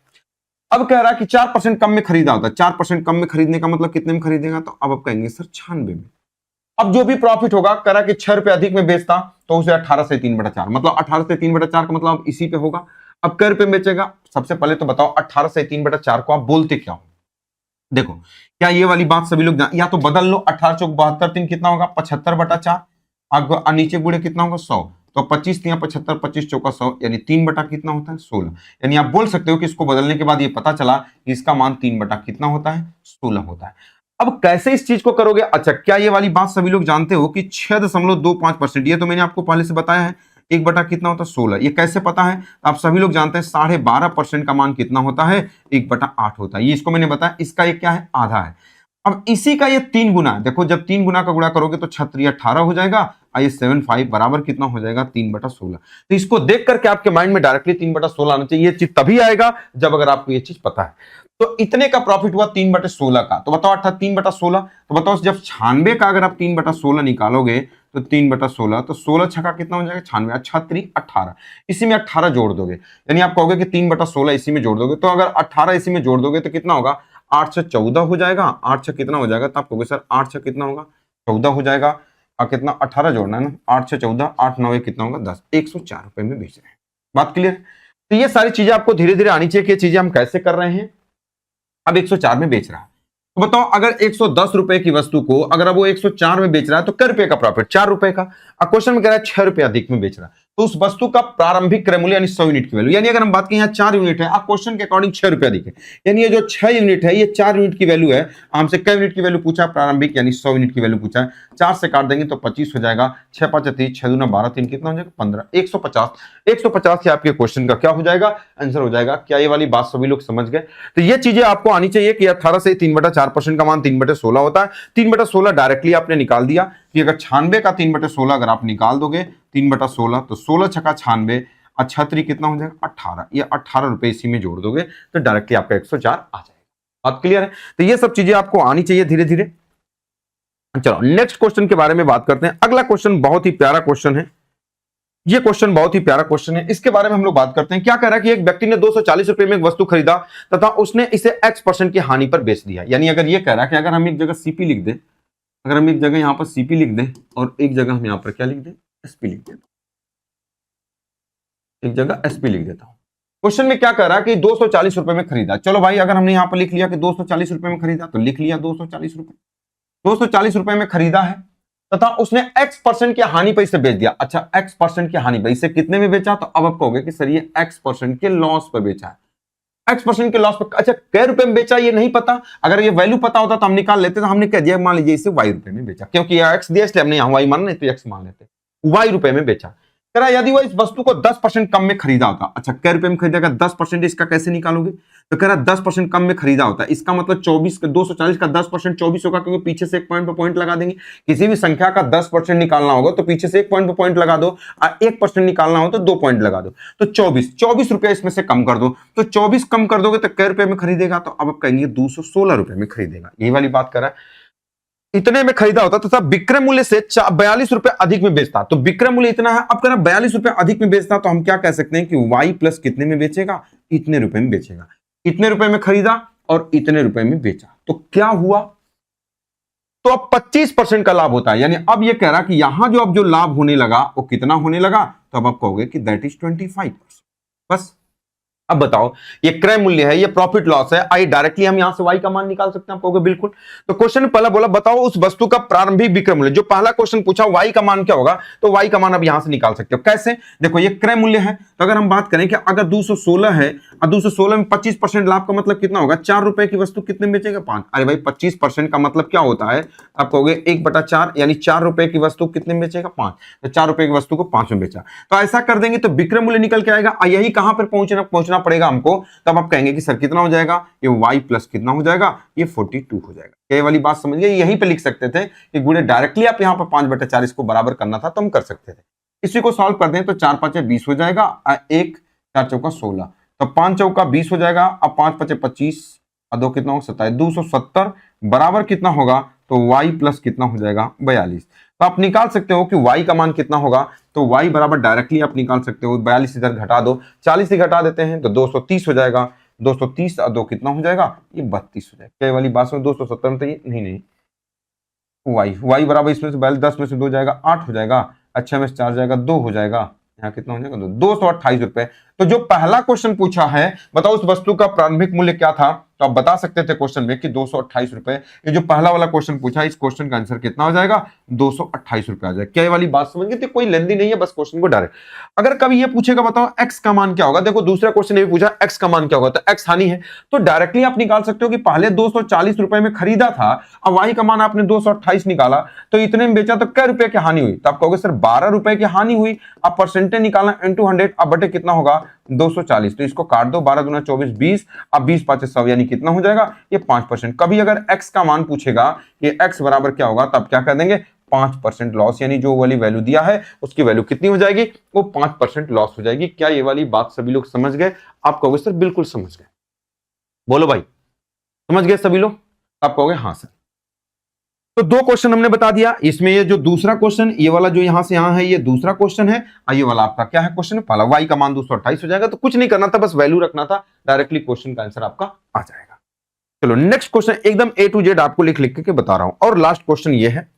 अब कह रहा है कि 4% कम में खरीदा होता है, 4% कम में खरीदने का मतलब कितने में खरीदेगा, तो अब आप कहेंगे सर 96 में। अब जो भी प्रॉफिट होगा, कह रहा है कि 6 रुपए अधिक में बेचता तो उसे 18 से 3/4, मतलब 18 से 3/4 का मतलब इसी पे होगा। अब कै रुपए में बेचेगा, सबसे पहले तो बताओ 18 से 3/4 को आप बोलते क्या हो। देखो क्या ये वाली बात सभी लोग या तो बदल लो, 18 चौक 72, 3 कितना होगा 75/4, अब नीचे गुणे कितना होगा 100, तो 25 3 75, 25 चौका 100, यानी 3 बटा कितना होता है 16। यानी आप बोल सकते हो कि इसको बदलने के बाद ये पता चला कि इसका मान 3 बटा कितना होता है 16 होता है। अब कैसे इस चीज को करोगे, अच्छा क्या ये वाली बात सभी लोग जानते हो कि 6.25%, ये तो मैंने आपको पहले से बताया है, 1 बटा कितना होता है 16। ये कैसे पता है, आप सभी लोग जानते हैं 12.5% का मान कितना होता है 1/8 होता है। ये इसको मैंने बताया, इसका ये क्या है आधा है। अब इसी का ये 3 गुना है, देखो जब 3 गुना का गुणा करोगे तो 6 18 हो जाएगा, और ये 75 बराबर कितना हो जाएगा 3/16। तो इसको देख करके आपके माइंड में डायरेक्टली 3/16 आना चाहिए। ये चीज तभी आएगा जब अगर आपको ये चीज पता है। तो इतने का प्रॉफिट हुआ 3/16 का, तो बताओ 3/16, तो बताओ जब 96 का अगर आप 3/16 निकालोगे तो 3/16, तो 16 छक्का कितना हो जाएगा 96, अच्छा 18, इसी में 18 जोड़ दोगे, यानी आप कहोगे कि 3/16 इसी में जोड़ दोगे, तो अगर 18 इसी में जोड़ दोगे तो कितना होगा 8 से 14 हो जाएगा, 8 से कितना हो जाएगा, तो आप कहोगे सर 8 से कितना होगा 14 हो जाएगा, और कितना 18 जोड़ना है ना, 8 से 14, 8 9 कितना होगा 10, 104 रुपए में बेच रहे हैं। बात क्लियर। तो ये सारी चीजें आपको धीरे धीरे आनी चाहिए कि चीजें हम कैसे कर रहे हैं। अब 104 में बेच रहा है, तो बताओ अगर 110 रुपए की वस्तु को अगर अब वो 104 में बेच रहा है तो कै रुपए का प्रॉफिट 4 रुपए का। क्वेश्चन में कह रहा है 6 रुपए अधिक में बेच रहा है, तो उस वस्तु का प्रारंभिक क्रय मूल्य यानी 100 यूनिट की वैल्यू, यानी अगर हम बात करें यहाँ 4 यूनिट है, आप क्वेश्चन के अकॉर्डिंग 6 रुपए अधिक है, यानी ये जो 6 यूनिट है ये 4 यूनिट की वैल्यू है। हमसे कै यूनिट की वैल्यू पूछा प्रारंभिक, यानी 100 यूनिट की वैल्यू पूछा है। 4 से काट देंगे तो 25 हो जाएगा, 6 5 30, 6 दूना 12, 3 कितना हो जाएगा 15, 150। 150 से आपके क्वेश्चन का क्या हो जाएगा आंसर हो जाएगा। क्या ये वाली बात सभी लोग समझ गए। तो ये चीजें आपको आनी चाहिए कि 18 से 3/4% का मान 3/16 होता है। 3/16 डायरेक्टली आपने निकाल दिया कि अगर 96 का 3/16 अगर आप निकाल दोगे 3/16, तो 16 छक्का 96, अच्छा 3 कितना हो जाएगा 18, ये 18 रुपए इसी में जोड़ दोगे तो डायरेक्टली आपका 104 आ जाएगा। बात क्लियर है। तो ये सब चीजें आपको आनी चाहिए धीरे धीरे। चलो नेक्स्ट क्वेश्चन के बारे में बात करते हैं। अगला क्वेश्चन बहुत ही प्यारा क्वेश्चन है, ये क्वेश्चन बहुत ही प्यारा क्वेश्चन है, इसके बारे में हम लोग बात करते हैं। क्या कह रहा है कि एक व्यक्ति ने 240 रुपए में एक वस्तु खरीदा तथा उसने इसे x% की हानि पर बेच दिया। यानी अगर ये कह रहा है कि अगर हम एक जगह सीपी लिख दें, अगर हम एक जगह यहां पर सीपी लिख दें और एक जगह हम यहां पर क्या लिख दें एसपी लिख दें, एक जगह एसपी लिख देता हूं। क्वेश्चन में क्या कह रहा है कि 240 रुपए में खरीदा। चलो भाई अगर हमने यहां पर लिख लिया कि 240 रुपए में खरीदा तो लिख लिया 240 रुपए, 240 रुपए में खरीदा है तथा उसने x% की हानि पर इसे बेच दिया। अच्छा x% की हानि पर इसे कितने में बेचा, तो अब आप कहोगे कि सर ये x% के लॉस पर बेचा है। x% के लॉस पर, अच्छा कै रुपए में बेचा ये नहीं पता, अगर ये वैल्यू पता होता तो हम निकाल लेते। तो हमने कह दिया मान लीजिए इसे y रुपए में बेचा, क्योंकि ये x दिया इसलिए हमने यहां y माना, नहीं तो x मान लेते, y रुपए में बेचा। कह रहा यदि वो इस वस्तु को 10% कम में खरीदा होता, अच्छा कै रुपए में खरीदेगा, 10% इसका कैसे निकालोगे, तो कह रहा 10% कम में खरीदा होता है, इसका मतलब 24 का 240 का 10% 24 होगा, क्योंकि पीछे से एक पॉइंट पे पॉइंट लगा देंगे। किसी भी संख्या का 10% निकालना होगा तो पीछे से एक पॉइंट पे पॉइंट लगा दो, और 1% निकालना हो तो 2 पॉइंट लगा दो। तो 24 रुपया इसमें से कम कर दो, तो 24 कम कर दोगे तो कै रुपए में खरीदेगा, तो अब आप कहेंगे 216 रुपए में खरीदेगा। यही वाली बात कर रहा है, इतने में खरीदा होता तथा विक्रय मूल्य से 42 रुपए अधिक में बेचता, तो विक्रय मूल्य इतना है, अब कह रहा 42 रुपए अधिक में बेचता, तो हम क्या कह सकते हैं कि y प्लस कितने में बेचेगा, इतने रुपए में बेचेगा। इतने रुपए में खरीदा और इतने रुपए में बेचा, तो क्या हुआ, तो अब 25% का लाभ होता है। यानी अब ये कह रहा कि यहां जो अब जो लाभ होने लगा वो कितना होने लगा, तो अब आप कहोगे कि दैट इज 25%। बस अब बताओ, ये क्रय मूल्य है, ये प्रॉफिट लॉस है, आई डायरेक्टली हम यहां से y का मान निकाल सकते हैं, आप कहोगे बिल्कुल। तो क्वेश्चन पहला बोला बताओ उस वस्तु का प्रारंभिक विक्रय मूल्य, जो पहला क्वेश्चन पूछा y का मान क्या होगा, तो y का मान अब यहां से निकाल सकते हो। कैसे, देखो ये क्रय मूल्य है, तो अगर हम बात करें कि अगर 216 है और 216 में 25% लाभ का मतलब कितना होगा, 4 रुपए की वस्तु कितने में बेचेगा, 5। अरे भाई 25% का मतलब क्या होता है, आप कहोगे 1/4, यानी 4 रुपए की वस्तु कितने में बेचेगा, 5। तो 4 रुपए की वस्तु को 5 में बेचा, तो ऐसा कर देंगे तो विक्रय मूल्य निकल के आएगा। यही कहां पर पहुंचना पड़ेगा हमको, तब आप कहेंगे कि सर कितना हो जाएगा, ये y प्लस कितना हो जाएगा, ये 42 हो जाएगा। ये वाली बात समझ गए, यहीं पे लिख सकते थे कि गुणे डायरेक्टली आप यहाँ पर 5/4 इसको बराबर करना था तो हम कर सकते थे। इसी को सॉल्व कर दें तो 4 5 20 हो जाएगा, 1 4 चौका 16, तो 5 चौका 20 हो जाएगा, अब 5 5 25 और 2 कितना होगा 27, 270 बराबर कितना होगा, तो y प्लस कितना हो जाएगा, 42। तो आप निकाल सकते हो कि y का मान कितना होगा, तो y बराबर डायरेक्टली आप निकाल सकते हो, 42 इधर घटा दो, 40 से घटा देते हैं तो 230 हो जाएगा, 230 और 2 कितना हो जाएगा, ये 32 हो जाएगा। क्या वाली बात में 270 में तो ये नहीं y बराबर इसमें से 10 में से 2 जाएगा 8 हो जाएगा, अच्छा में से 4 जाएगा 2 हो जाएगा, यहाँ कितना हो जाएगा 228 रुपए। तो जो पहला क्वेश्चन पूछा है बताओ उस वस्तु का प्रारंभिक मूल्य क्या था, तो आप बता सकते थे क्वेश्चन में कि 228 रुपए। ये जो पहला वाला क्वेश्चन पूछा, इस क्वेश्चन का आंसर कितना हो जाएगा, 228 रुपए आ जाएगा। क्या ये वाली बात समझ गए, कोई लेंदी नहीं है, बस क्वेश्चन को डायरेक्ट। अगर कभी ये पूछेगा बताओ x का मान क्या होगा, देखो दूसरा क्वेश्चन ये पूछा x का मान क्या होगा, तो x हानि है, तो डायरेक्टली आप निकाल सकते हो कि पहले 240 रुपए में खरीदा था, अब y का मान आपने 228 निकाला, तो इतने में बेचा, तो कै रुपए की हानि हुई, तो आप कहोगे सर 12 रुपए की हानि हुई। अब परसेंटेज निकालना इंटू 100, अब बटे कितना होगा 240, तो इसको काट दो, 12 दूना 24 20, अब 20 5 100, यानी कितना हो जाएगा, ये 5%। कभी अगर x का मान पूछेगा कि x बराबर क्या होगा, तब क्या कर देंगे 5% लॉस, यानी जो वाली वैल्यू दिया है उसकी वैल्यू कितनी हो जाएगी, वो 5% लॉस हो जाएगी। क्या ये वाली बात सभी लोग समझ गए, आप कहोगे सर बिल्कुल समझ गए, बोलो भाई समझ गए सभी लोग, आप कहोगे हाँ सर। तो 2 क्वेश्चन हमने बता दिया, इसमें ये जो दूसरा क्वेश्चन, ये वाला जो यहां से यहां है, ये दूसरा क्वेश्चन है, और ये वाला आपका क्या है क्वेश्चन, पहला y का मान 228 हो जाएगा, तो कुछ नहीं करना था, बस वैल्यू रखना था, डायरेक्टली क्वेश्चन का आंसर आपका आ जाएगा। चलो नेक्स्ट क्वेश्चन एकदम A to Z आपको लिख लिख के बता रहा हूं, और लास्ट क्वेश्चन ये है,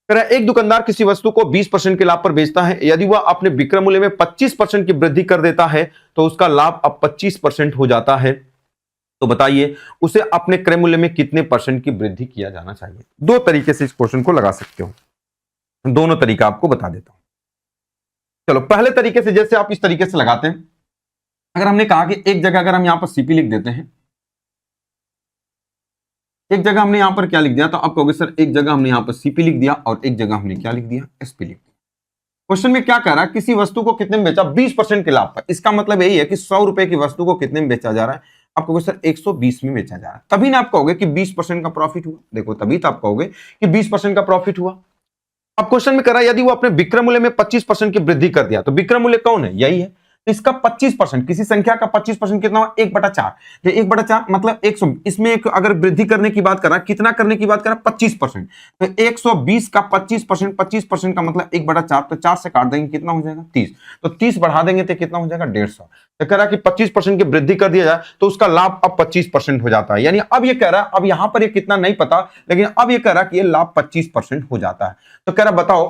एक दुकानदार किसी वस्तु को 20% के लाभ पर बेचता है, यदि वह अपने विक्रय मूल्य में 25% की वृद्धि कर देता है तो उसका लाभ अब 25% हो जाता है। तो बताइए उसे अपने क्रय मूल्य में कितने परसेंट की वृद्धि किया जाना चाहिए। 2 तरीके से इस क्वेश्चन को लगा सकते हो, दोनों तरीका आपको बता देता हूं। चलो पहले तरीके से, जैसे आप इस तरीके से लगाते हैं, अगर हमने कहा कि एक जगह अगर हम यहां पर सीपी लिख देते हैं, एक जगह हमने यहां पर क्या लिख दिया, तो आप कहोगे सर एक जगह हमने यहां पर सीपी लिख दिया और एक जगह हमने क्या लिख दिया, एसपी लिख दिया। क्वेश्चन में क्या कह रहा है, किसी वस्तु को कितने में बेचा, 20% के लाभ पर, इसका मतलब यही है कि 100 रुपए की वस्तु को कितने में बेचा जा रहा है, आप कहोगे सर 120 में बेचा जा रहा है, तभी ना आप कहोगे कि 20% का प्रॉफिट हुआ। देखो तभी तो आप कहोगे कि 20% का प्रॉफिट हुआ। अब क्वेश्चन में कह रहा है यदि वो अपने विक्रय मूल्य में 25% की वृद्धि कर दिया, तो विक्रय मूल्य कौन है, यही है, तो इसका 25%, किसी संख्या का 25% कितना हुआ, 1/4, तो 1/4 मतलब 100, इसमें एक अगर वृद्धि करने की बात कर रहा है, कितना करने की बात कर रहा है, 25%, तो 120 का 25%, 25% का मतलब 1/4, तो 4 से काट देंगे कितना हो जाएगा 30, तो 30 बढ़ा देंगे तो कितना हो जाएगा 150। तो कह रहा है कि 25% की वृद्धि कर दिया जाए तो उसका लाभ अब 25% हो जाता है। यानी अब ये कह रहा है, अब यहां पर ये कितना नहीं पता, लेकिन अब ये कह रहा है कि ये लाभ 25% हो जाता है। तो कह रहा बताओ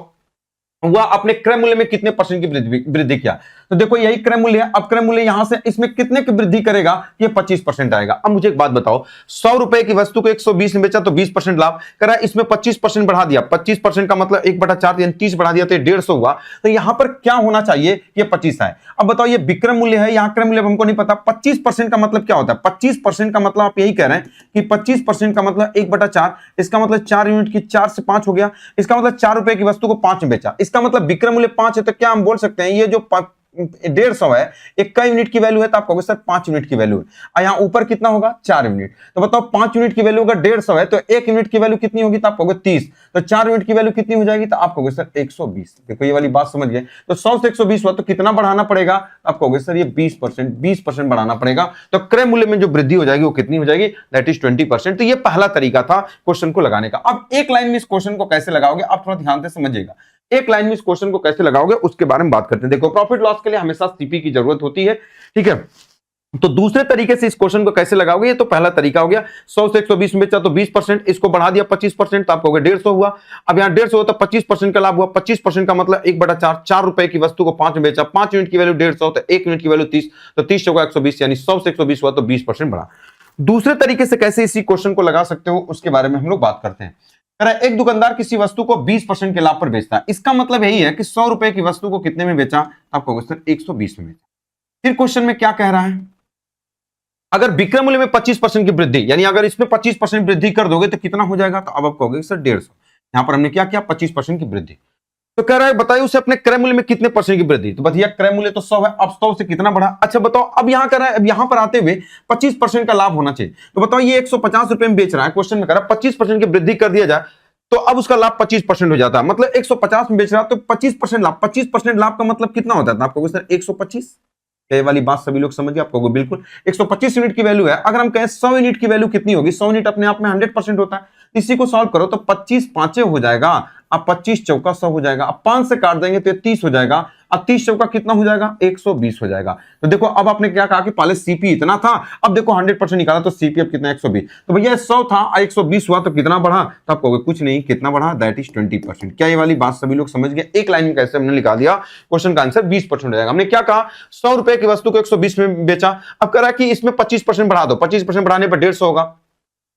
वह अपने क्रय मूल्य में कितने परसेंट की वृद्धि किया। तो देखो यही क्रय मूल्य है। अब क्रय मूल्य यहां से इसमें कितने की वृद्धि करेगा, ये 25% आएगा। अब मुझे एक बात बताओ, 100 रुपए की वस्तु को 120 में बेचा तो 20% लाभ करा, इसमें 25% बढ़ा दिया, 25% का मतलब 1/4 यानी 30 बढ़ा दिया तो 150 हुआ। तो यहां पर क्या होना चाहिए, ये 25 आए। अब बताओ ये विक्रय मूल्य है, यहां क्रय मूल्य हमको नहीं पता। 25% का मतलब क्या होता है, 25% का मतलब आप यही कह रहे हैं कि 25% का मतलब 1/4, इसका मतलब 4 यूनिट की 4 से 5 हो गया, इसका मतलब 4 रुपए की वस्तु को 5 में बेचा, इसका मतलब विक्रय मूल्य 5 है। तो क्या हम बोल सकते हैं ये जो 150 है, एक कई यूनिट की वैल्यू है, तो आप कहोगे सर 5 यूनिट की वैल्यू है। और यहां ऊपर कितना होगा, 4 यूनिट। तो बताओ 5 यूनिट की वैल्यू अगर 150 है तो 1 यूनिट की वैल्यू कितनी होगी, तो आप कहोगे 30। तो 4 यूनिट की वैल्यू कितनी हो जाएगी, तो आप कहोगे सर 120। देखो ये वाली बात समझ गए। तो 100 से 120 हुआ तो कितना बढ़ाना पड़ेगा, आप कहोगे सर ये 20% बढ़ाना पड़ेगा। तो क्रय मूल्य में जो वृद्धि हो जाएगी वो कितनी हो जाएगी, दैट इज 20%। तो ये पहला तरीका था क्वेश्चन को लगाने का। अब एक लाइन में इस क्वेश्चन को कैसे लगाओगे, आप थोड़ा ध्यान से समझिएगा। एक लाइन में इस क्वेश्चन को कैसे लगाओगे उसके बारे में बात करते हैं। देखो प्रॉफिट लॉस के लिए हमेशा सीपी की जरूरत होती है, ठीक है। तो दूसरे तरीके से इस क्वेश्चन को कैसे लगाओगे, ये तो पहला तरीका हो गया। 100 से 120 में बेचा तो 20%, इसको बढ़ा दिया 25%, तो आप कहोगे 150 हुआ। अब यहां 150 होता 25% का लाभ हुआ, 25% का मतलब 1/4, 4 रुपए की वस्तु को 5 में बेचा, 5 यूनिट की वैल्यू 150, तो 1 यूनिट की वैल्यू 30, तो 30 चौका 120, यानी 100 से 120 हुआ तो 20% बढ़ा। दूसरे तरीके से कैसे इसी क्वेश्चन को लगा सकते हो उसके बारे में हम लोग बात करते हैं। एक दुकानदार किसी वस्तु को 20% के लाभ पर बेचता है, इसका मतलब यही है कि 100 रुपए की वस्तु को कितने में बेचा, आप कहोगे सर 120 में बेचा। फिर क्वेश्चन में क्या कह रहा है, अगर विक्रय मूल्य में 25% की वृद्धि, यानी अगर इसमें 25% वृद्धि कर दोगे तो कितना हो जाएगा, तो अब आप कहोगे सर 150। यहां पर हमने क्या किया, 25% की वृद्धि। तो कह रहा है बताइए उसे अपने क्रय मूल्य में कितने परसेंट की वृद्धि। तो भैया क्रय मूल्य तो 100 है, अब 100 से कितना बढ़ा। अच्छा बताओ, अब यहां कर रहा है, अब यहां पर आते हुए 25% का लाभ होना चाहिए। तो बताओ ये 150 रुपए में बेच रहा है, क्वेश्चन में कह रहा है 25% की वृद्धि कर दिया जाए तो अब उसका लाभ 25% हो जाता है। मतलब 150 में बेच रहा है तो 25% लाभ, 25% लाभ का मतलब कितना होता है, आपको सर 125। ये वाली बात सभी लोग समझ गए, आपको बिल्कुल 125 यूनिट की वैल्यू है। अगर हम कहें 100 यूनिट की वैल्यू कितनी होगी, 100 यूनिट अपने आप में 100% होता है। इसी को सॉल्व करो तो 25 पांचे हो जाएगा, अब 25 चौका 100 हो जाएगा, अब 5 से काट देंगे तो 30 हो जाएगा, अब 30 चौका कितना हो जाएगा, 120 हो जाएगा। तो देखो अब आपने क्या कहा कि पहले सीपी इतना था, अब देखो 100% निकाला तो सीपी अब कितना 120। तो भैया 100 था 120 हुआ तो कितना बढ़ा, तो आप कहोगे कुछ नहीं, कितना बढ़ा, दैट इज 20%। क्या ये वाली बात सभी लोग समझ गए। एक लाइन में कैसे हमने लिखा दिया, क्वेश्चन का आंसर 20% हो जाएगा। हमने क्या कहा, 100 रुपए की वस्तु को 120 में बेचा, अब कह रहा कि इसमें 25% बढ़ा दो, 25% बढ़ाने पर 150 होगा।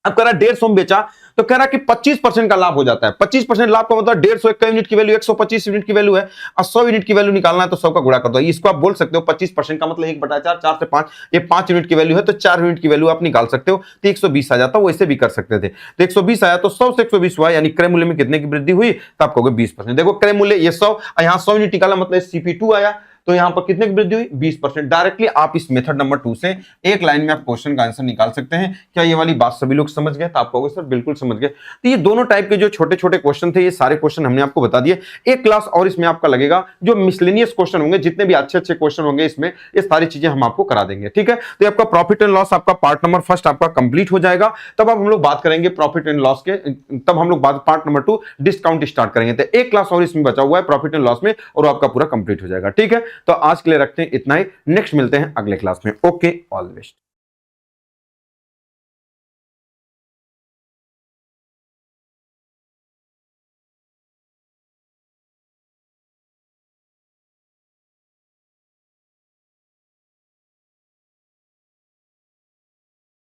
अब कह रहा 150 में बेचा तो कह रहा कि 25% का लाभ हो जाता है। 25% लाभ का मतलब 150 एक यूनिट की वैल्यू 125 यूनिट की वैल्यू है, और 100 यूनिट की वैल्यू निकालना है तो 100 का गुणा कर दो। इसको आप बोल सकते हो 25% का मतलब 1/4, 4 से 5, ये 5 यूनिट की वैल्यू है तो 4 यूनिट की वैल्यू आप निकाल सकते हो, तो 120 आ जाता, वो ऐसे भी कर सकते थे। तो 120 आया तो 100 से 120 हुआ, यानी क्रय मूल्य में कितने की वृद्धि हुई, तो आप कहोगे 20%। देखो क्रय मूल्य ये 100, यहाँ 100 यूनिट निकाला मतलब CP2 आया, तो यहां पर कितने की वृद्धि हुई, 20%। डायरेक्टली आप इस मेथड नंबर 2 से एक लाइन में आप क्वेश्चन का आंसर निकाल सकते हैं। क्या ये वाली बात सभी लोग समझ गए, तो आप कहोगे सर बिल्कुल समझ गए। तो ये दोनों टाइप के जो छोटे छोटे क्वेश्चन थे, ये सारे क्वेश्चन हमने आपको बता दिए। एक क्लास और इसमें आपका लगेगा, जो मिसलेनियस क्वेश्चन होंगे, जितने भी अच्छे अच्छे क्वेश्चन होंगे इसमें, ये सारी चीजें हम आपको करा देंगे, ठीक है। तो आपका प्रॉफिट एंड लॉस आपका पार्ट नंबर फर्स्ट आपका कंप्लीट हो जाएगा। तब अब हम लोग बात करेंगे प्रॉफिट एंड लॉस के, तब हम लोग पार्ट नंबर 2 डिस्काउंट स्टार्ट करेंगे। तो एक क्लास और इसमें बचा हुआ है प्रॉफिट एंड लॉस में, और आपका पूरा कंप्लीट हो जाएगा, ठीक है। तो आज के लिए रखते हैं इतना ही, नेक्स्ट मिलते हैं अगले क्लास में। Okay, all the best.